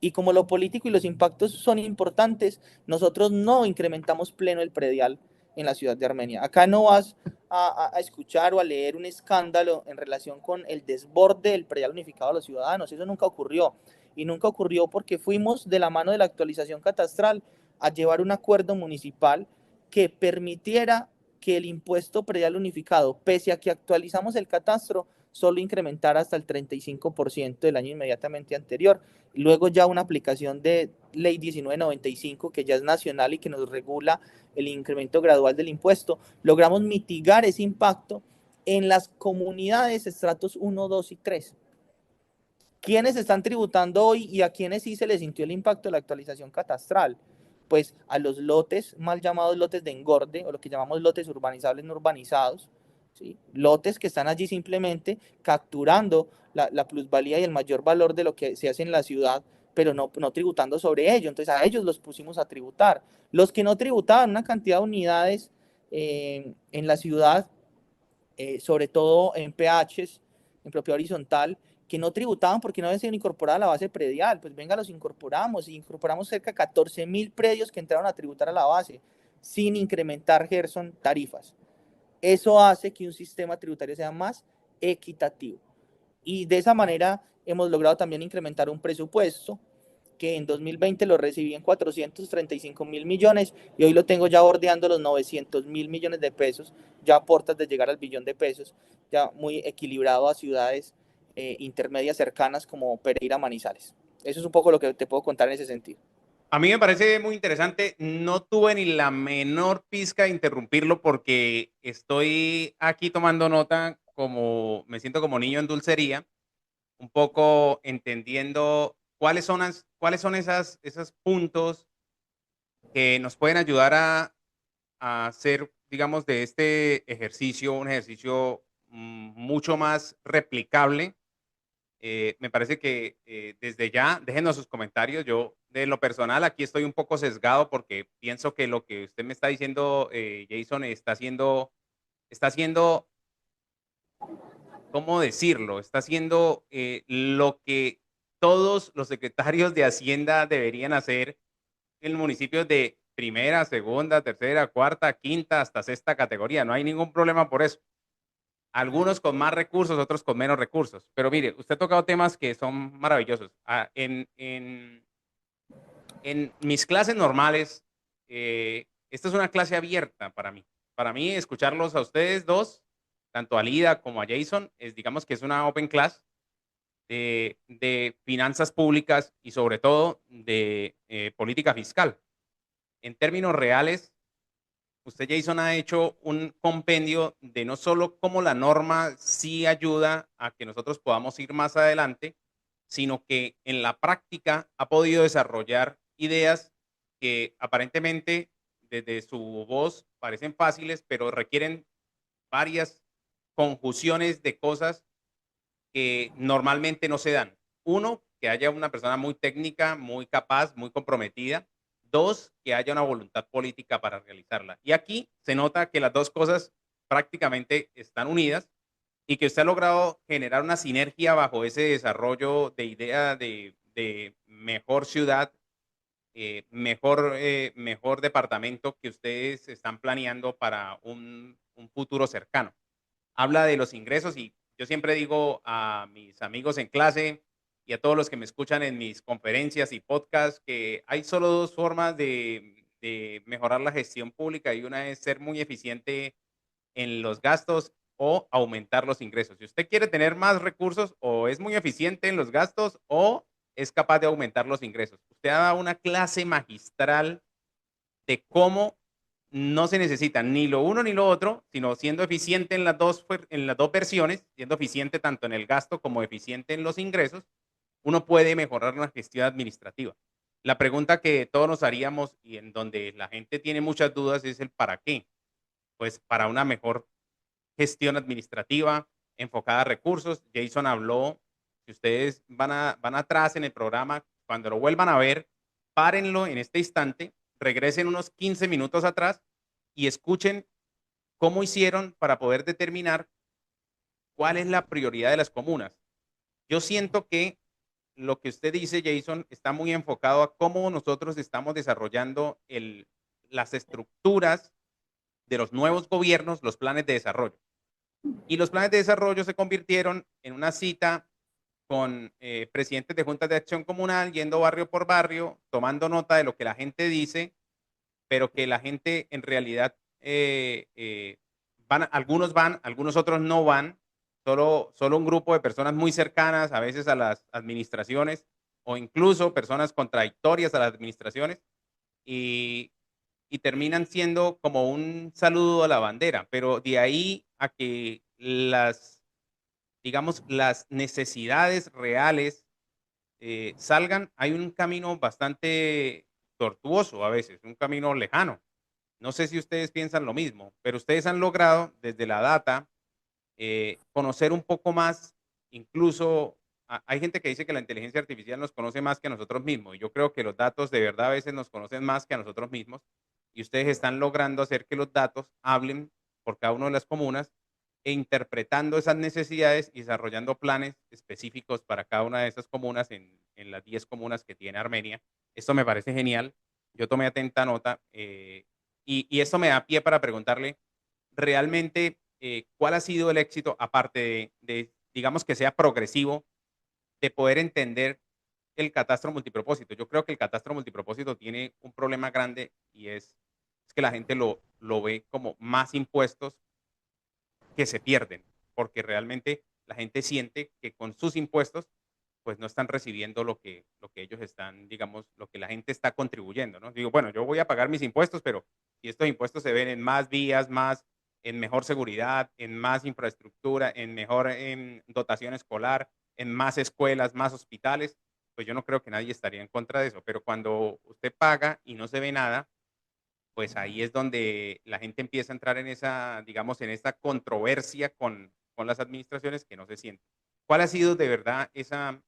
Y como lo político y los impactos son importantes, nosotros no incrementamos pleno el predial en la ciudad de Armenia. Acá no vas a escuchar o a leer un escándalo en relación con el desborde del predial unificado a los ciudadanos. Eso nunca ocurrió. Y nunca ocurrió porque fuimos de la mano de la actualización catastral a llevar un acuerdo municipal que permitiera que el impuesto predial unificado, pese a que actualizamos el catastro, solo incrementara hasta el 35% del año inmediatamente anterior. Luego ya una aplicación de ley 1995 que ya es nacional y que nos regula el incremento gradual del impuesto, logramos mitigar ese impacto en las comunidades estratos 1, 2 y 3. ¿Quiénes están tributando hoy y a quiénes sí se les sintió el impacto de la actualización catastral? Pues a los lotes, mal llamados lotes de engorde, o lo que llamamos lotes urbanizables no urbanizados, ¿sí? Lotes que están allí simplemente capturando la plusvalía y el mayor valor de lo que se hace en la ciudad, pero no tributando sobre ello. Entonces a ellos los pusimos a tributar. Los que no tributaban una cantidad de unidades en la ciudad, sobre todo en PHs, en propiedad horizontal, que no tributaban porque no habían sido incorporadas a la base predial. Pues venga, los incorporamos y incorporamos cerca de 14.000 predios que entraron a tributar a la base sin incrementar, Gerson, tarifas. Eso hace que un sistema tributario sea más equitativo. Y de esa manera hemos logrado también incrementar un presupuesto que en 2020 lo recibí en 435.000 millones y hoy lo tengo ya bordeando los 900.000 millones de pesos, ya a puertas de llegar al billón de pesos, ya muy equilibrado a ciudades intermedias cercanas como Pereira, Manizales. Eso es un poco lo que te puedo contar en ese sentido. A mí me parece muy interesante. No tuve ni la menor pizca de interrumpirlo porque estoy aquí tomando nota, como me siento como niño en dulcería, un poco entendiendo cuáles son esos puntos que nos pueden ayudar a hacer, digamos, de este ejercicio un ejercicio mucho más replicable. Me parece que desde ya, déjenos sus comentarios. Yo, de lo personal, aquí estoy un poco sesgado porque pienso que lo que usted me está diciendo, Jason, está haciendo, ¿cómo decirlo? Está haciendo lo que todos los secretarios de Hacienda deberían hacer en municipios de primera, segunda, tercera, cuarta, quinta, hasta sexta categoría. No hay ningún problema por eso. Algunos con más recursos, otros con menos recursos. Pero mire, usted ha tocado temas que son maravillosos. En mis clases normales, esta es una clase abierta para mí. Para mí, escucharlos a ustedes dos, tanto a Lida como a Jason, digamos que es una open class de finanzas públicas y sobre todo de política fiscal. En términos reales, usted, Jason, ha hecho un compendio de no solo cómo la norma sí ayuda a que nosotros podamos ir más adelante, sino que en la práctica ha podido desarrollar ideas que aparentemente desde su voz parecen fáciles, pero requieren varias conjunciones de cosas que normalmente no se dan. Uno, que haya una persona muy técnica, muy capaz, muy comprometida. Dos, que haya una voluntad política para realizarla. Y aquí se nota que las dos cosas prácticamente están unidas y que usted ha logrado generar una sinergia bajo ese desarrollo de idea de mejor ciudad, mejor departamento que ustedes están planeando para un futuro cercano. Habla de los ingresos y yo siempre digo a mis amigos en clase y a todos los que me escuchan en mis conferencias y podcasts que hay solo dos formas de mejorar la gestión pública y una es ser muy eficiente en los gastos o aumentar los ingresos. Si usted quiere tener más recursos, o es muy eficiente en los gastos o es capaz de aumentar los ingresos. Usted ha dado una clase magistral de cómo no se necesita ni lo uno ni lo otro, sino siendo eficiente en las dos versiones, siendo eficiente tanto en el gasto como eficiente en los ingresos, uno puede mejorar la gestión administrativa. La pregunta que todos nos haríamos y en donde la gente tiene muchas dudas es el para qué. Pues para una mejor gestión administrativa enfocada a recursos. Jason habló, si ustedes van atrás en el programa, cuando lo vuelvan a ver, párenlo en este instante, regresen unos 15 minutos atrás y escuchen cómo hicieron para poder determinar cuál es la prioridad de las comunas. Yo siento que lo que usted dice, Jason, está muy enfocado a cómo nosotros estamos desarrollando las estructuras de los nuevos gobiernos, los planes de desarrollo. Y los planes de desarrollo se convirtieron en una cita con presidentes de juntas de acción comunal, yendo barrio por barrio, tomando nota de lo que la gente dice, pero que la gente en realidad algunos van, algunos otros no van, solo un grupo de personas muy cercanas, a veces a las administraciones, o incluso personas contradictorias a las administraciones, y, y terminan siendo como un saludo a la bandera, pero de ahí a que digamos, las necesidades reales salgan, hay un camino bastante tortuoso a veces, un camino lejano. No sé si ustedes piensan lo mismo, pero ustedes han logrado desde la data conocer un poco más, incluso hay gente que dice que la inteligencia artificial nos conoce más que a nosotros mismos. Y yo creo que los datos de verdad a veces nos conocen más que a nosotros mismos y ustedes están logrando hacer que los datos hablen por cada una de las comunas e interpretando esas necesidades y desarrollando planes específicos para cada una de esas comunas en las 10 comunas que tiene Armenia. Esto me parece genial. Yo tomé atenta nota y esto me da pie para preguntarle realmente cuál ha sido el éxito, aparte digamos, que sea progresivo, de poder entender el catastro multipropósito. Yo creo que el catastro multipropósito tiene un problema grande y es que la gente lo ve como más impuestos que se pierden, porque realmente la gente siente que con sus impuestos pues no están recibiendo lo que ellos están, digamos, lo que la gente está contribuyendo, ¿no? Digo, bueno, yo voy a pagar mis impuestos, pero si estos impuestos se ven en más vías, en mejor seguridad, en más infraestructura, en mejor dotación escolar, en más escuelas, más hospitales, pues yo no creo que nadie estaría en contra de eso. Pero cuando usted paga y no se ve nada, pues ahí es donde la gente empieza a entrar en esa, digamos, en esta controversia con las administraciones que no se siente. ¿Cuál ha sido de verdad ese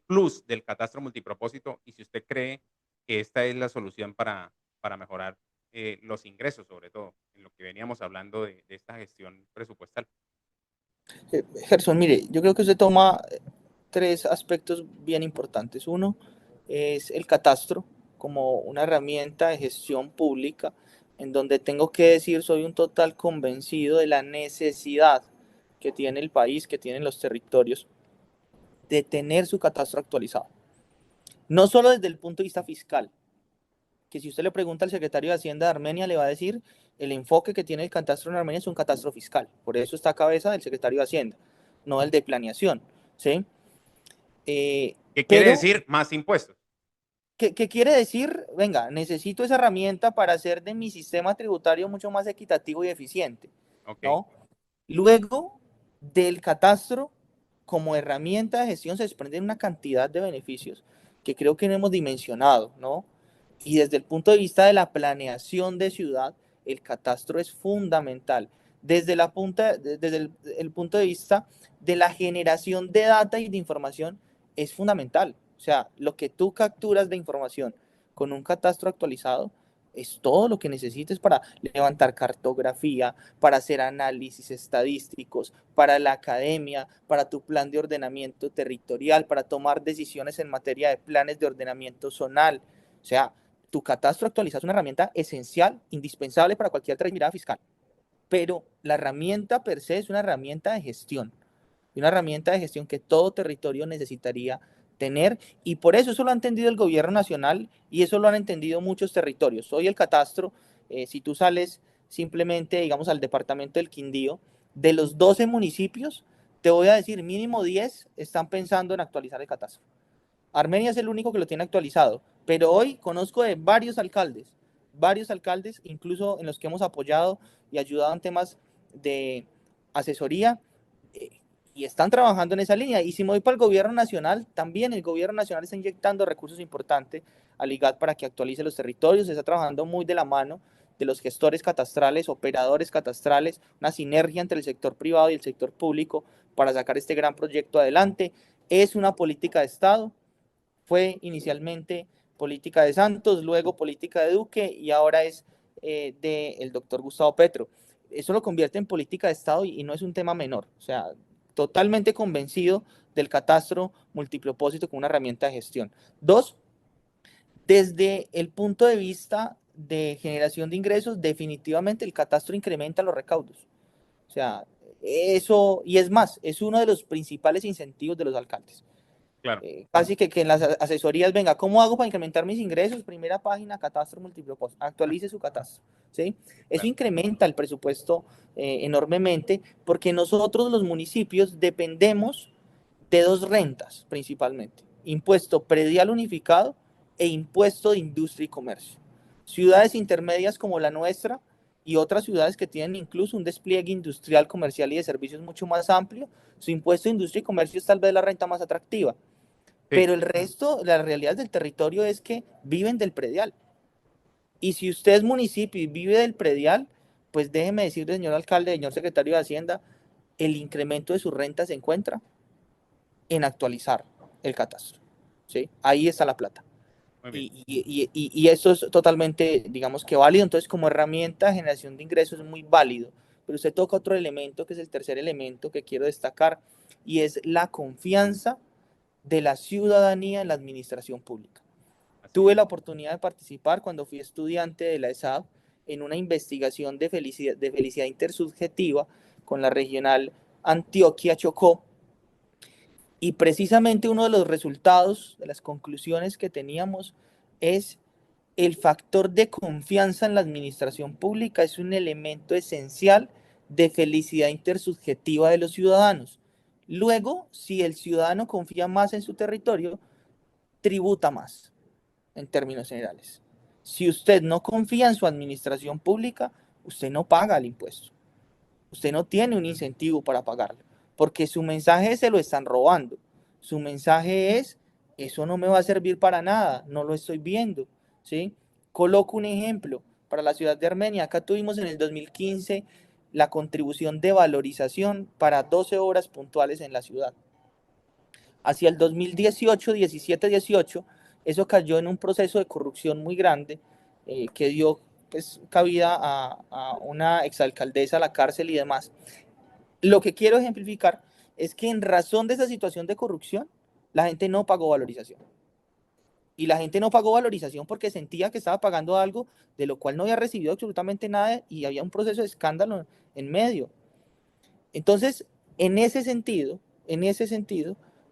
plus del catastro multipropósito y si usted cree que esta es la solución para mejorar los ingresos, sobre todo, en lo que veníamos hablando de esta gestión presupuestal? Gerson, mire, yo creo que usted toma tres aspectos bien importantes. Uno es el catastro como una herramienta de gestión pública en donde tengo que decir, soy un total convencido de la necesidad que tiene el país, que tienen los territorios, de tener su catastro actualizado. No solo desde el punto de vista fiscal, que si usted le pregunta al secretario de Hacienda de Armenia, le va a decir el enfoque que tiene el catastro en Armenia es un catastro fiscal. Por eso está a cabeza del secretario de Hacienda, no el de planeación. ¿Sí? ¿Qué quiere Pero, decir más impuestos? ¿qué quiere decir? Venga, necesito esa herramienta para hacer de mi sistema tributario mucho más equitativo y eficiente, Ok. ¿no? Luego del catastro, como herramienta de gestión, se desprenden una cantidad de beneficios que creo que no hemos dimensionado, ¿no? Y desde el punto de vista de la planeación de ciudad, el catastro es fundamental. Desde el punto de vista de la generación de data y de información, es fundamental. O sea, lo que tú capturas de información con un catastro actualizado es todo lo que necesites para levantar cartografía, para hacer análisis estadísticos, para la academia, para tu plan de ordenamiento territorial, para tomar decisiones en materia de planes de ordenamiento zonal. O sea, tu catastro actualizado es una herramienta esencial, indispensable para cualquier mirada fiscal. Pero la herramienta per se es una herramienta de gestión. Y una herramienta de gestión que todo territorio necesitaría tener, y por eso lo ha entendido el gobierno nacional y eso lo han entendido muchos territorios. Hoy el catastro, si tú sales simplemente, digamos, al departamento del Quindío, de los 12 municipios, te voy a decir, mínimo 10 están pensando en actualizar el catastro. Armenia es el único que lo tiene actualizado, pero hoy conozco de varios alcaldes, incluso en los que hemos apoyado y ayudado en temas de asesoría, y están trabajando en esa línea. Y si me voy para el gobierno nacional, también el gobierno nacional está inyectando recursos importantes al IGAT para que actualice los territorios, está trabajando muy de la mano de los gestores catastrales, operadores catastrales, una sinergia entre el sector privado y el sector público para sacar este gran proyecto adelante. Es una política de Estado, fue inicialmente política de Santos, luego política de Duque y ahora es del doctor Gustavo Petro. Eso lo convierte en política de Estado y no es un tema menor. O sea, totalmente convencido del catastro multipropósito como una herramienta de gestión. Dos, desde el punto de vista de generación de ingresos, definitivamente el catastro incrementa los recaudos. O sea, eso, y es más, es uno de los principales incentivos de los alcaldes. Claro. Casi que en las asesorías, venga, ¿cómo hago para incrementar mis ingresos? Primera página, catastro multipropósito, actualice su catastro, ¿sí? Eso Claro. incrementa el presupuesto enormemente porque nosotros los municipios dependemos de dos rentas principalmente, impuesto predial unificado e impuesto de industria y comercio. Ciudades intermedias como la nuestra y otras ciudades que tienen incluso un despliegue industrial, comercial y de servicios mucho más amplio, su impuesto de industria y comercio es tal vez la renta más atractiva. Sí. Pero el resto, la realidad del territorio es que viven del predial. Y si usted es municipio y vive del predial, pues déjeme decirle, señor alcalde, señor secretario de Hacienda, el incremento de su renta se encuentra en actualizar el catastro. ¿Sí? Ahí está la plata. Muy bien. Y eso es totalmente, digamos que válido. Entonces, como herramienta de generación de ingresos es muy válido. Pero usted toca otro elemento, que es el tercer elemento que quiero destacar, y es la confianza de la ciudadanía en la administración pública. Tuve la oportunidad de participar cuando fui estudiante de la ESAD en una investigación de felicidad intersubjetiva con la regional Antioquia-Chocó, y precisamente uno de los resultados, de las conclusiones que teníamos, es el factor de confianza en la administración pública es un elemento esencial de felicidad intersubjetiva de los ciudadanos. Luego, si el ciudadano confía más en su territorio, tributa más, en términos generales. Si usted no confía en su administración pública, usted no paga el impuesto. Usted no tiene un incentivo para pagarlo, porque su mensaje se lo están robando. Su mensaje es, eso no me va a servir para nada, no lo estoy viendo, ¿sí? Coloco un ejemplo para la ciudad de Armenia. Acá tuvimos en el 2015 la contribución de valorización para 12 horas puntuales en la ciudad. Hacia el 2018, 17, 18, eso cayó en un proceso de corrupción muy grande que dio pues, cabida a una exalcaldesa a la cárcel y demás. Lo que quiero ejemplificar es que en razón de esa situación de corrupción, la gente no pagó valorización. Y la gente no pagó valorización porque sentía que estaba pagando algo de lo cual no había recibido absolutamente nada y había un proceso de escándalo en medio. Entonces, en ese sentido,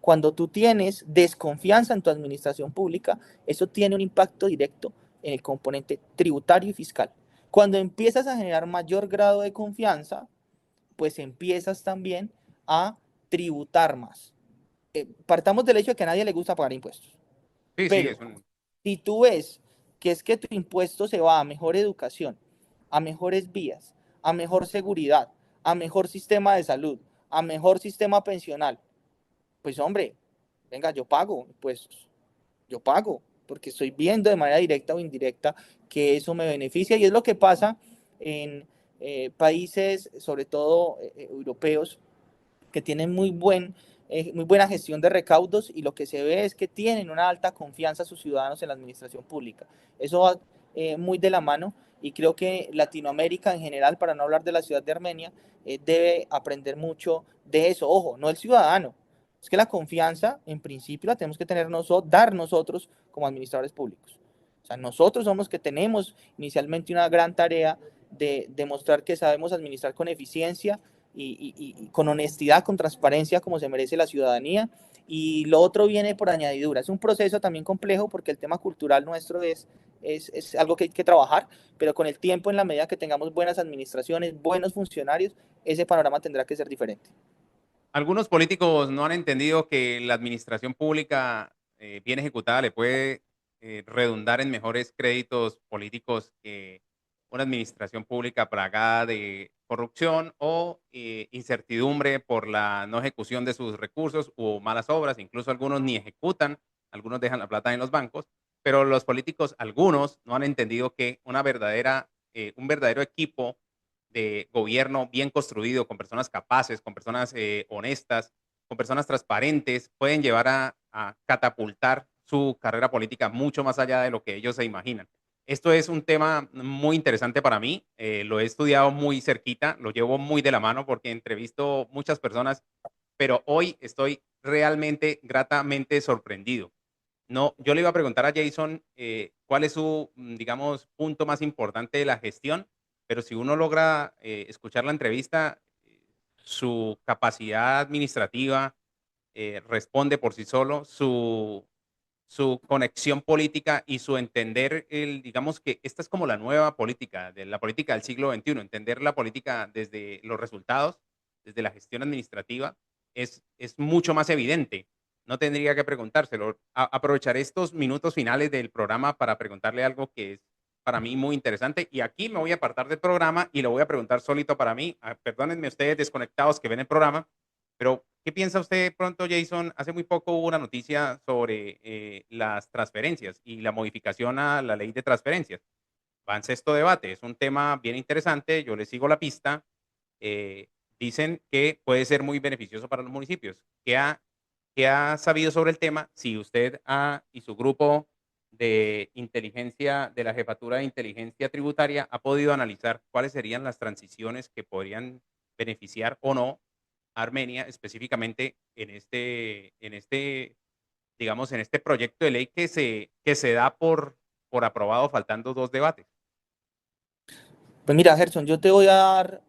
cuando tú tienes desconfianza en tu administración pública, eso tiene un impacto directo en el componente tributario y fiscal. Cuando empiezas a generar mayor grado de confianza, pues empiezas también a tributar más. Partamos del hecho de que a nadie le gusta pagar impuestos. Sí, sí, Pero si tú ves que es que tu impuesto se va a mejor educación, a mejores vías, a mejor seguridad, a mejor sistema de salud, a mejor sistema pensional, pues hombre, venga, yo pago impuestos, yo pago, porque estoy viendo de manera directa o indirecta que eso me beneficia y es lo que pasa en países, sobre todo europeos, que tienen muy buena gestión de recaudos y lo que se ve es que tienen una alta confianza a sus ciudadanos en la administración pública. Eso va muy de la mano y creo que Latinoamérica en general, para no hablar de la ciudad de Armenia, debe aprender mucho de eso. Ojo, no el ciudadano. Es que la confianza, en principio, la tenemos que dar nosotros como administradores públicos. O sea, nosotros somos los que tenemos inicialmente una gran tarea de demostrar que sabemos administrar con eficiencia y con honestidad, con transparencia, como se merece la ciudadanía. Y lo otro viene por añadidura. Es un proceso también complejo porque el tema cultural nuestro es algo que hay que trabajar, pero con el tiempo, en la medida que tengamos buenas administraciones, buenos funcionarios, ese panorama tendrá que ser diferente. Algunos políticos no han entendido que la administración pública bien ejecutada le puede redundar en mejores créditos políticos que una administración pública plagada de corrupción o incertidumbre por la no ejecución de sus recursos o malas obras. Incluso algunos ni ejecutan, algunos dejan la plata en los bancos, pero los políticos, algunos, no han entendido que un verdadero equipo de gobierno bien construido, con personas capaces, con personas honestas, con personas transparentes, pueden llevar a catapultar su carrera política mucho más allá de lo que ellos se imaginan. Esto es un tema muy interesante para mí, lo he estudiado muy cerquita, lo llevo muy de la mano porque entrevisto muchas personas, pero hoy estoy realmente gratamente sorprendido. No, yo le iba a preguntar a Jason cuál es su, digamos, punto más importante de la gestión, pero si uno logra escuchar la entrevista, su capacidad administrativa responde por sí solo, su conexión política y su entender, digamos que esta es como la nueva política, de la política del siglo XXI, entender la política desde los resultados, desde la gestión administrativa, es mucho más evidente. No tendría que preguntárselo. Aprovecharé estos minutos finales del programa para preguntarle algo que es para mí muy interesante. Y aquí me voy a apartar del programa y lo voy a preguntar solito para mí. Perdónenme ustedes desconectados que ven el programa, pero, ¿qué piensa usted pronto, Jason? Hace muy poco hubo una noticia sobre las transferencias y la modificación a la ley de transferencias. Va en sexto debate, es un tema bien interesante, yo le sigo la pista. eh, Dicen que puede ser muy beneficioso para los municipios. Qué ha sabido sobre el tema? Si usted y su grupo de inteligencia, de la Jefatura de Inteligencia Tributaria, ha podido analizar cuáles serían las transiciones que podrían beneficiar o no Armenia, específicamente digamos, en este proyecto de ley que se da por aprobado faltando 2 debates. Pues mira, Gerson, yo te voy a dar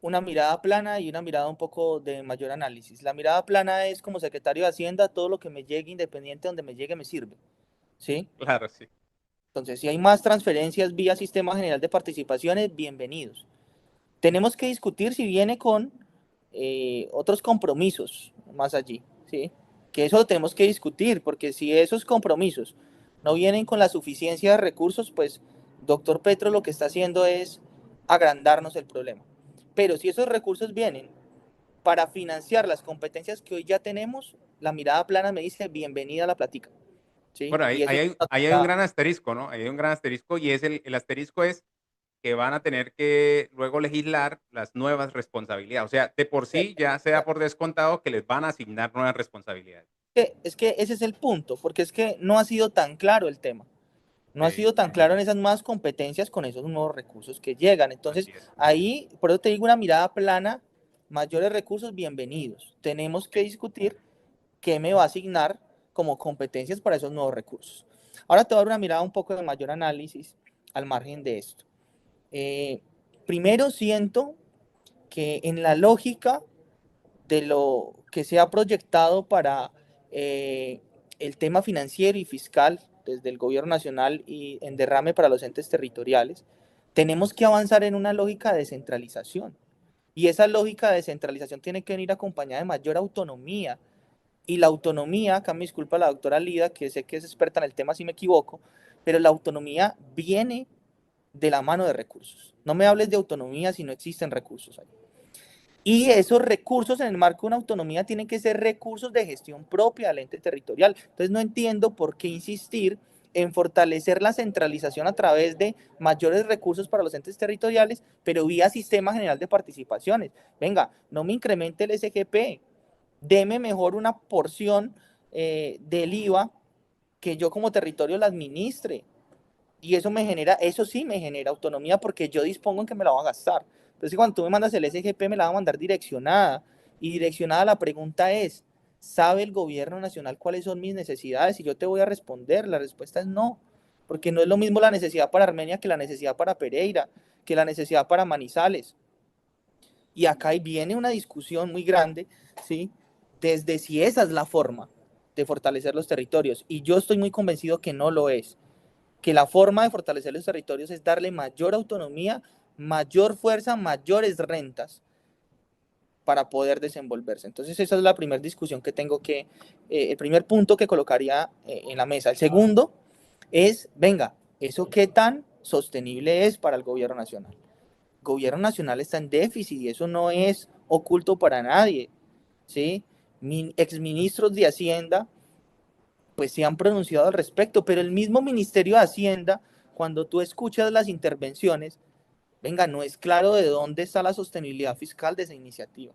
una mirada plana y una mirada un poco de mayor análisis. La mirada plana es como secretario de Hacienda, todo lo que me llegue, independiente de donde me llegue, me sirve, ¿sí? Claro, sí. Entonces, si hay más transferencias vía Sistema General de Participaciones, bienvenidos. Tenemos que discutir si viene con otros compromisos más allí, ¿sí? Que eso lo tenemos que discutir, porque si esos compromisos no vienen con la suficiencia de recursos, pues doctor Petro lo que está haciendo es agrandarnos el problema. Pero si esos recursos vienen para financiar las competencias que hoy ya tenemos, la mirada plana me dice bienvenida a la plática, ¿sí? Bueno, Y eso es ahí hay un gran asterisco, ¿no? Ahí hay un gran asterisco y el asterisco es que van a tener que luego legislar las nuevas responsabilidades. O sea, de por sí ya se da por descontado que les van a asignar nuevas responsabilidades. es que ese es el punto, porque es que no ha sido tan claro el tema. No ha Sí, sido tan claro en esas nuevas competencias con esos nuevos recursos que llegan. Entonces, así es. ahí, por eso te digo, una mirada plana, mayores recursos, bienvenidos. Tenemos que Sí. discutir qué me va a asignar como competencias para esos nuevos recursos. Ahora te voy a dar una mirada un poco de mayor análisis al margen de esto. Primero, siento que en la lógica de lo que se ha proyectado para el tema financiero y fiscal desde el gobierno nacional y en derrame para los entes territoriales, tenemos que avanzar en una lógica de descentralización. Y esa lógica de descentralización tiene que venir acompañada de mayor autonomía. Y la autonomía, acá me disculpa la doctora Lida, que sé que es experta en el tema si me equivoco, pero la autonomía viene de la mano de recursos. No me hables de autonomía si no existen recursos ahí. Y esos recursos en el marco de una autonomía tienen que ser recursos de gestión propia del ente territorial. Entonces no entiendo por qué insistir en fortalecer la centralización a través de mayores recursos para los entes territoriales, pero vía Sistema General de Participaciones. Venga, no me incremente el SGP, deme mejor una porción del IVA que yo como territorio la administre. Y eso me genera, eso sí me genera autonomía porque yo dispongo en que me la voy a gastar. Entonces, cuando tú me mandas el SGP, me la va a mandar direccionada. Y direccionada la pregunta es, ¿sabe el gobierno nacional cuáles son mis necesidades? Y yo te voy a responder, la respuesta es no. Porque no es lo mismo la necesidad para Armenia que la necesidad para Pereira, que la necesidad para Manizales. Y acá viene una discusión muy grande, ¿sí? Desde si esa es la forma de fortalecer los territorios. Y yo estoy muy convencido que no lo es, que la forma de fortalecer los territorios es darle mayor autonomía, mayor fuerza, mayores rentas para poder desenvolverse. Entonces esa es la primera discusión que tengo el primer punto que colocaría en la mesa. El segundo es, venga, ¿eso qué tan sostenible es para el gobierno nacional? El gobierno nacional está en déficit y eso no es oculto para nadie, ¿sí? Exministros de Hacienda pues se han pronunciado al respecto, pero el mismo Ministerio de Hacienda, cuando tú escuchas las intervenciones, venga, no es claro de dónde está la sostenibilidad fiscal de esa iniciativa.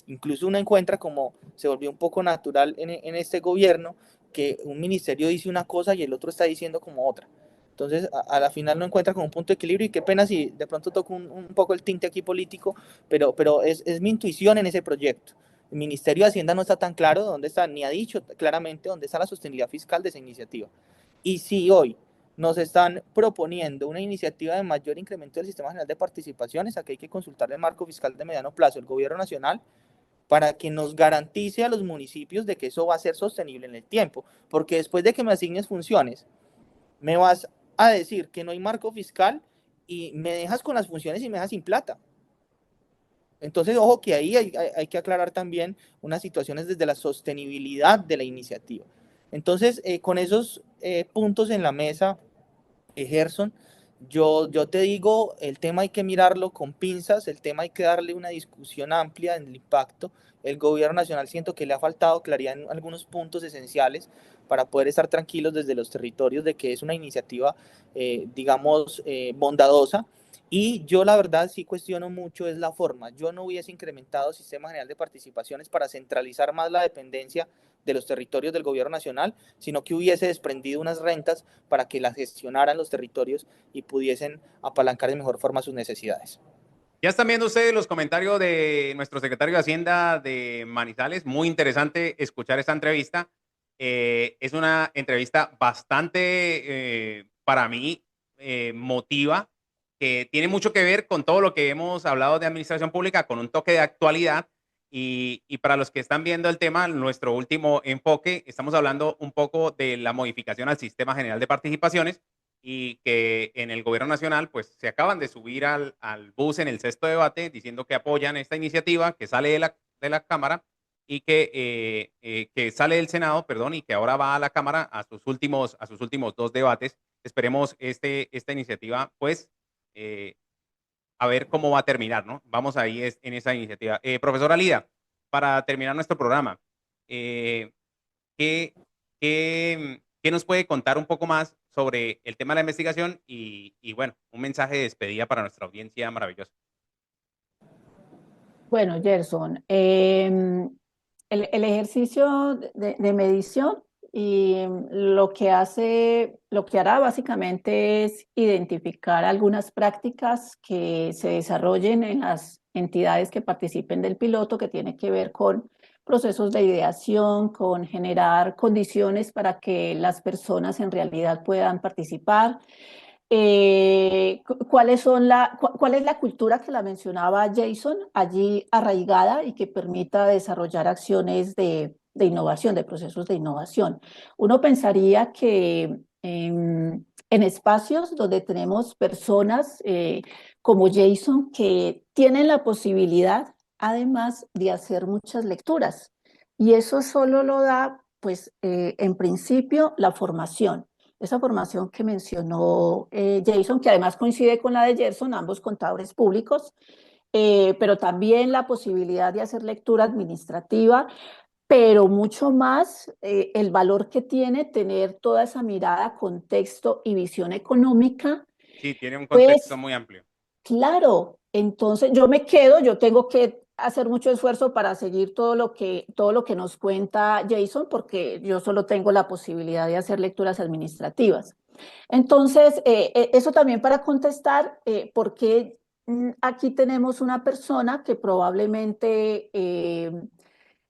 Incluso uno encuentra como se volvió un poco natural en este gobierno que un ministerio dice una cosa y el otro está diciendo como otra. Entonces, a la final no encuentra como un punto de equilibrio y qué pena si de pronto toco un poco el tinte aquí político, pero es mi intuición en ese proyecto. El Ministerio de Hacienda no está tan claro dónde está, ni ha dicho claramente dónde está la sostenibilidad fiscal de esa iniciativa. Y si hoy nos están proponiendo una iniciativa de mayor incremento del Sistema General de Participaciones, aquí hay que consultar el marco fiscal de mediano plazo del Gobierno Nacional para que nos garantice a los municipios de que eso va a ser sostenible en el tiempo, porque después de que me asignes funciones, me vas a decir que no hay marco fiscal y me dejas con las funciones y me dejas sin plata. Entonces, ojo que ahí hay que aclarar también unas situaciones desde la sostenibilidad de la iniciativa. Entonces, con esos puntos en la mesa, Gerson, yo te digo, el tema hay que mirarlo con pinzas, el tema hay que darle una discusión amplia en el impacto. El gobierno nacional siento que le ha faltado claridad en algunos puntos esenciales para poder estar tranquilos desde los territorios de que es una iniciativa, digamos, bondadosa. Y yo la verdad sí cuestiono mucho es la forma. Yo no hubiese incrementado el Sistema General de Participaciones para centralizar más la dependencia de los territorios del gobierno nacional, sino que hubiese desprendido unas rentas para que las gestionaran los territorios y pudiesen apalancar de mejor forma sus necesidades. Ya están viendo ustedes los comentarios de nuestro secretario de Hacienda de Manizales. Muy interesante escuchar esta entrevista. Es una entrevista bastante, para mí, motiva, que tiene mucho que ver con todo lo que hemos hablado de administración pública, con un toque de actualidad. Y para los que están viendo el tema, nuestro último enfoque, estamos hablando un poco de la modificación al Sistema General de Participaciones y que en el gobierno nacional pues se acaban de subir al bus en el sexto debate diciendo que apoyan esta iniciativa que sale de la Cámara y que sale del Senado, perdón, y que ahora va a la Cámara a sus últimos dos debates. Esperemos esta iniciativa pues a ver cómo va a terminar, ¿no? Vamos ahí en esa iniciativa. Profesora Lida, para terminar nuestro programa, eh, ¿qué, qué nos puede contar un poco más sobre el tema de la investigación y bueno, un mensaje de despedida para nuestra audiencia maravillosa? Bueno, Gerson, el ejercicio de medición y lo que hará básicamente es identificar algunas prácticas que se desarrollen en las entidades que participen del piloto, que tiene que ver con procesos de ideación, con generar condiciones para que las personas en realidad puedan participar. ¿Cuál es la cultura que la mencionaba Jason allí arraigada y que permita desarrollar acciones de innovación, de procesos de innovación? Uno pensaría que en espacios donde tenemos personas como Jason que tienen la posibilidad además de hacer muchas lecturas, y eso solo lo da, pues, en principio, la formación. Esa formación que mencionó Jason, que además coincide con la de Gerson, ambos contadores públicos, pero también la posibilidad de hacer lectura administrativa, pero mucho más el valor que tiene tener toda esa mirada, contexto y visión económica. Sí, tiene un contexto Pues muy amplio. claro, entonces yo tengo que hacer mucho esfuerzo para seguir todo lo que nos cuenta Jason, porque yo solo tengo la posibilidad de hacer lecturas administrativas. Entonces, eso también para contestar por qué aquí tenemos una persona que probablemente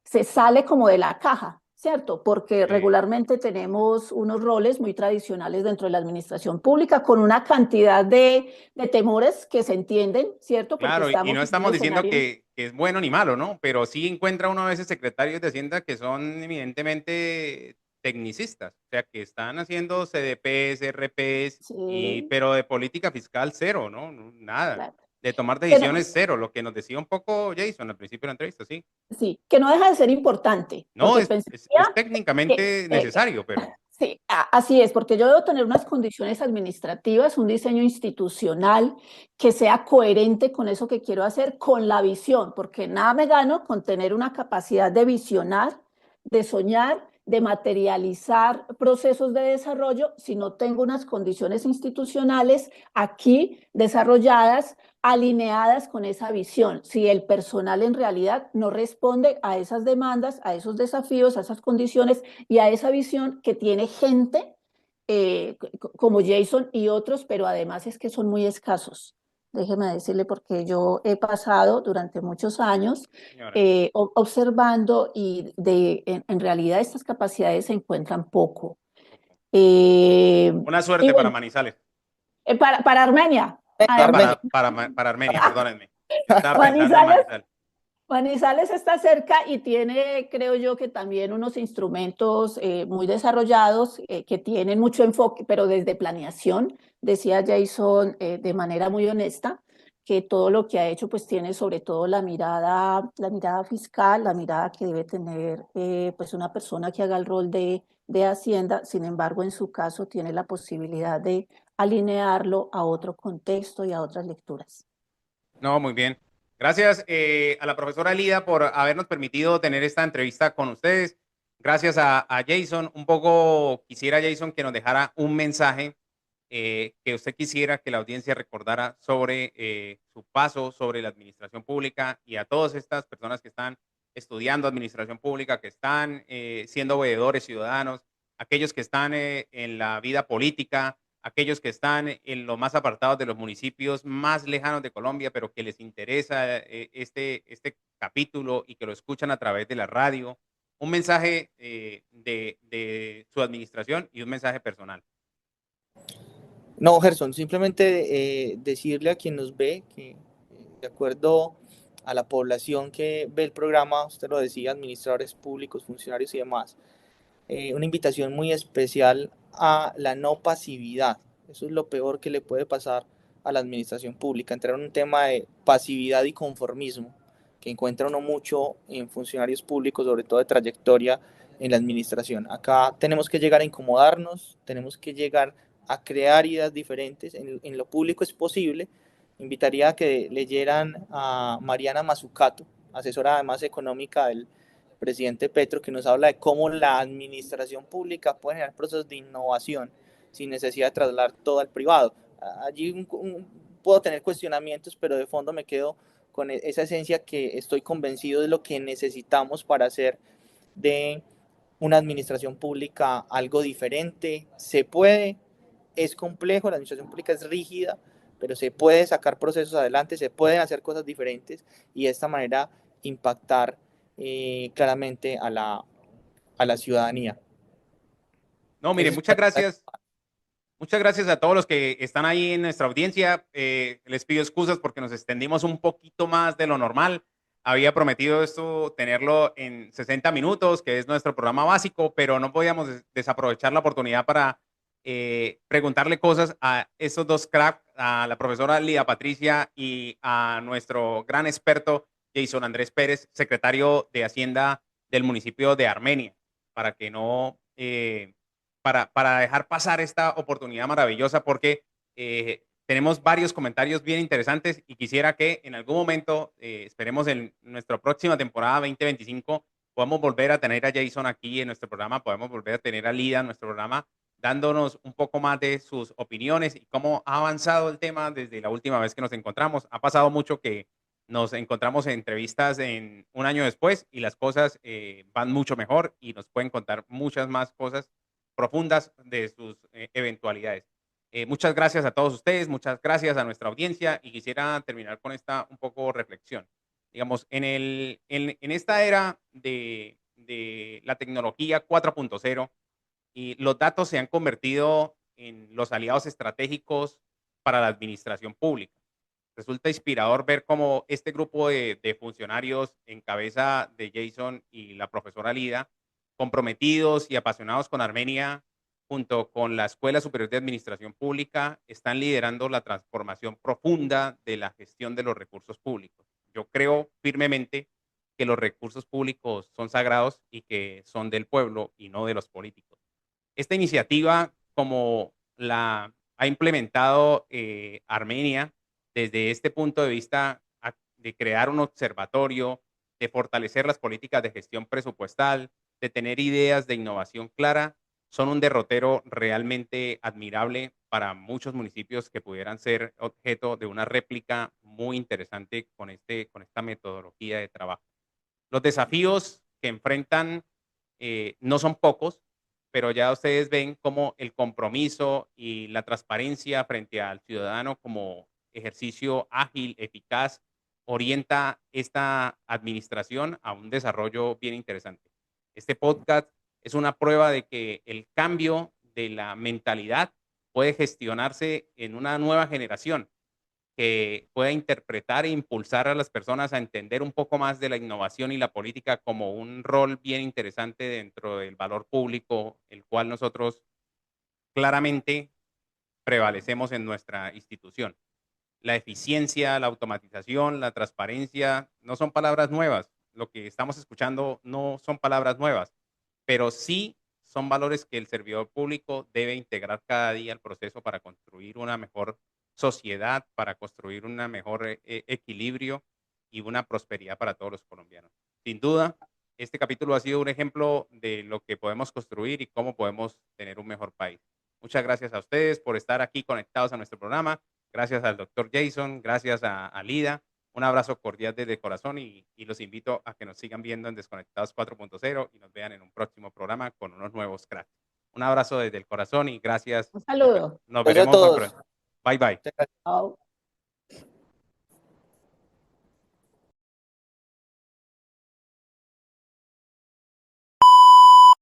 se sale como de la caja, ¿cierto? Porque regularmente tenemos unos roles muy tradicionales dentro de la administración pública con una cantidad de temores que se entienden, ¿cierto? Porque Claro, y estamos no en un estamos diciendo escenario. que es bueno ni malo, ¿no? Pero sí encuentra uno a veces secretarios de Hacienda que son evidentemente tecnicistas, o sea, que están haciendo CDPs, RPs, Sí, pero de política fiscal cero, ¿no? Nada. claro. De tomar Que no, decisiones cero, lo que nos decía un poco Jason al principio de la entrevista, sí. sí, que no deja de ser importante, No, porque es pensaría que, técnicamente necesario, pero sí, así es, porque yo debo tener unas condiciones administrativas, un diseño institucional que sea coherente con eso que quiero hacer, con la visión, porque nada me gano con tener una capacidad de visionar, de soñar de materializar procesos de desarrollo si no tengo unas condiciones institucionales aquí desarrolladas, alineadas con esa visión. Si el personal en realidad no responde a esas demandas, a esos desafíos, a esas condiciones y a esa visión que tiene gente como Jason y otros, pero además es que son muy escasos. Déjeme decirle, porque yo he pasado durante muchos años Señora. Observando y en realidad estas capacidades se encuentran poco. Una Y suerte para bueno, Manizales. para Armenia, Ah, Armenia. además, para Armenia, perdónenme. Estaba pensando en Manizales, Manizales. Manizales está cerca y tiene, creo yo, que también unos instrumentos muy desarrollados que tienen mucho enfoque, pero desde planeación, decía Jason de manera muy honesta, que todo lo que ha hecho pues tiene sobre todo la mirada fiscal, la mirada que debe tener pues una persona que haga el rol de Hacienda. Sin embargo, en su caso tiene la posibilidad de alinearlo a otro contexto y a otras lecturas. No, muy bien. Gracias a la profesora Lida por habernos permitido tener esta entrevista con ustedes. Gracias a Jason. Un poco quisiera, Jason, que nos dejara un mensaje que usted quisiera que la audiencia recordara sobre su paso sobre la administración pública y a todas estas personas que están estudiando administración pública, que están siendo veedores ciudadanos, aquellos que están en la vida política, aquellos que están en los más apartados de los municipios más lejanos de Colombia, pero que les interesa este capítulo y que lo escuchan a través de la radio. Un mensaje de su administración y un mensaje personal. No, Gerson, simplemente decirle a quien nos ve que de acuerdo a la población que ve el programa, usted lo decía, administradores públicos, funcionarios y demás, una invitación muy especial a la no pasividad. Eso es lo peor que le puede pasar a la administración pública, entrar en un tema de pasividad y conformismo, que encuentra uno mucho en funcionarios públicos, sobre todo de trayectoria en la administración. Acá tenemos que llegar a incomodarnos, tenemos que llegar a crear ideas diferentes. En lo público es posible. Invitaría a que leyeran a Mariana Mazzucato, asesora además económica del presidente Petro, que nos habla de cómo la administración pública puede generar procesos de innovación sin necesidad de trasladar todo al privado. Allí puedo tener cuestionamientos, pero de fondo me quedo con esa esencia que estoy convencido de lo que necesitamos para hacer de una administración pública algo diferente. Se puede, es complejo, la administración pública es rígida, pero se puede sacar procesos adelante, se pueden hacer cosas diferentes y de esta manera impactar claramente a la ciudadanía. No, mire, Ese es muchas gracias. Muchas gracias a todos los que están ahí en nuestra audiencia. Les pido excusas porque nos extendimos un poquito más de lo normal. Había prometido esto, tenerlo en 60 minutos, que es nuestro programa básico, pero no podíamos desaprovechar la oportunidad para preguntarle cosas a estos dos cracks, a la profesora Lida Patricia y a nuestro gran experto Jason Andrés Pérez, secretario de Hacienda del municipio de Armenia, para que no... para dejar pasar esta oportunidad maravillosa porque tenemos varios comentarios bien interesantes y quisiera que en algún momento, esperemos en nuestra próxima temporada 2025, podamos volver a tener a Jason aquí en nuestro programa, podemos volver a tener a Lida en nuestro programa, dándonos un poco más de sus opiniones y cómo ha avanzado el tema desde la última vez que nos encontramos. Ha pasado mucho que nos encontramos en entrevistas en un año después y las cosas van mucho mejor y nos pueden contar muchas más cosas profundas de sus eventualidades. Muchas gracias a todos ustedes, muchas gracias a nuestra audiencia y quisiera terminar con esta un poco reflexión. Digamos, en esta era de la tecnología 4.0 y los datos se han convertido en los aliados estratégicos para la administración pública. Resulta inspirador ver cómo este grupo de funcionarios en cabeza de Jason y la profesora Lida, comprometidos y apasionados con Armenia, junto con la Escuela Superior de Administración Pública, están liderando la transformación profunda de la gestión de los recursos públicos. Yo creo firmemente que los recursos públicos son sagrados y que son del pueblo y no de los políticos. Esta iniciativa, como la ha implementado Armenia, desde este punto de vista de crear un observatorio, de fortalecer las políticas de gestión presupuestal, de tener ideas de innovación clara, son un derrotero realmente admirable para muchos municipios que pudieran ser objeto de una réplica muy interesante con esta metodología de trabajo. Los desafíos que enfrentan no son pocos, pero ya ustedes ven cómo el compromiso y la transparencia frente al ciudadano como ejercicio ágil, eficaz, orienta esta administración a un desarrollo bien interesante. Este podcast es una prueba de que el cambio de la mentalidad puede gestionarse en una nueva generación que pueda interpretar e impulsar a las personas a entender un poco más de la innovación y la política como un rol bien interesante dentro del valor público, el cual nosotros claramente prevalecemos en nuestra institución. La eficiencia, la automatización, la transparencia no son palabras nuevas. Lo que estamos escuchando no son palabras nuevas, pero sí son valores que el servidor público debe integrar cada día al proceso para construir una mejor sociedad, para construir un mejor equilibrio y una prosperidad para todos los colombianos. Sin duda, este capítulo ha sido un ejemplo de lo que podemos construir y cómo podemos tener un mejor país. Muchas gracias a ustedes por estar aquí conectados a nuestro programa. Gracias al doctor Jason, gracias a Lida. Un abrazo cordial desde el corazón y los invito a que nos sigan viendo en Desconectados 4.0 y nos vean en un próximo programa con unos nuevos cracks. Un abrazo desde el corazón y gracias. Un saludo. Nos Gracias a veremos muy todos. pronto. Bye bye. Chao.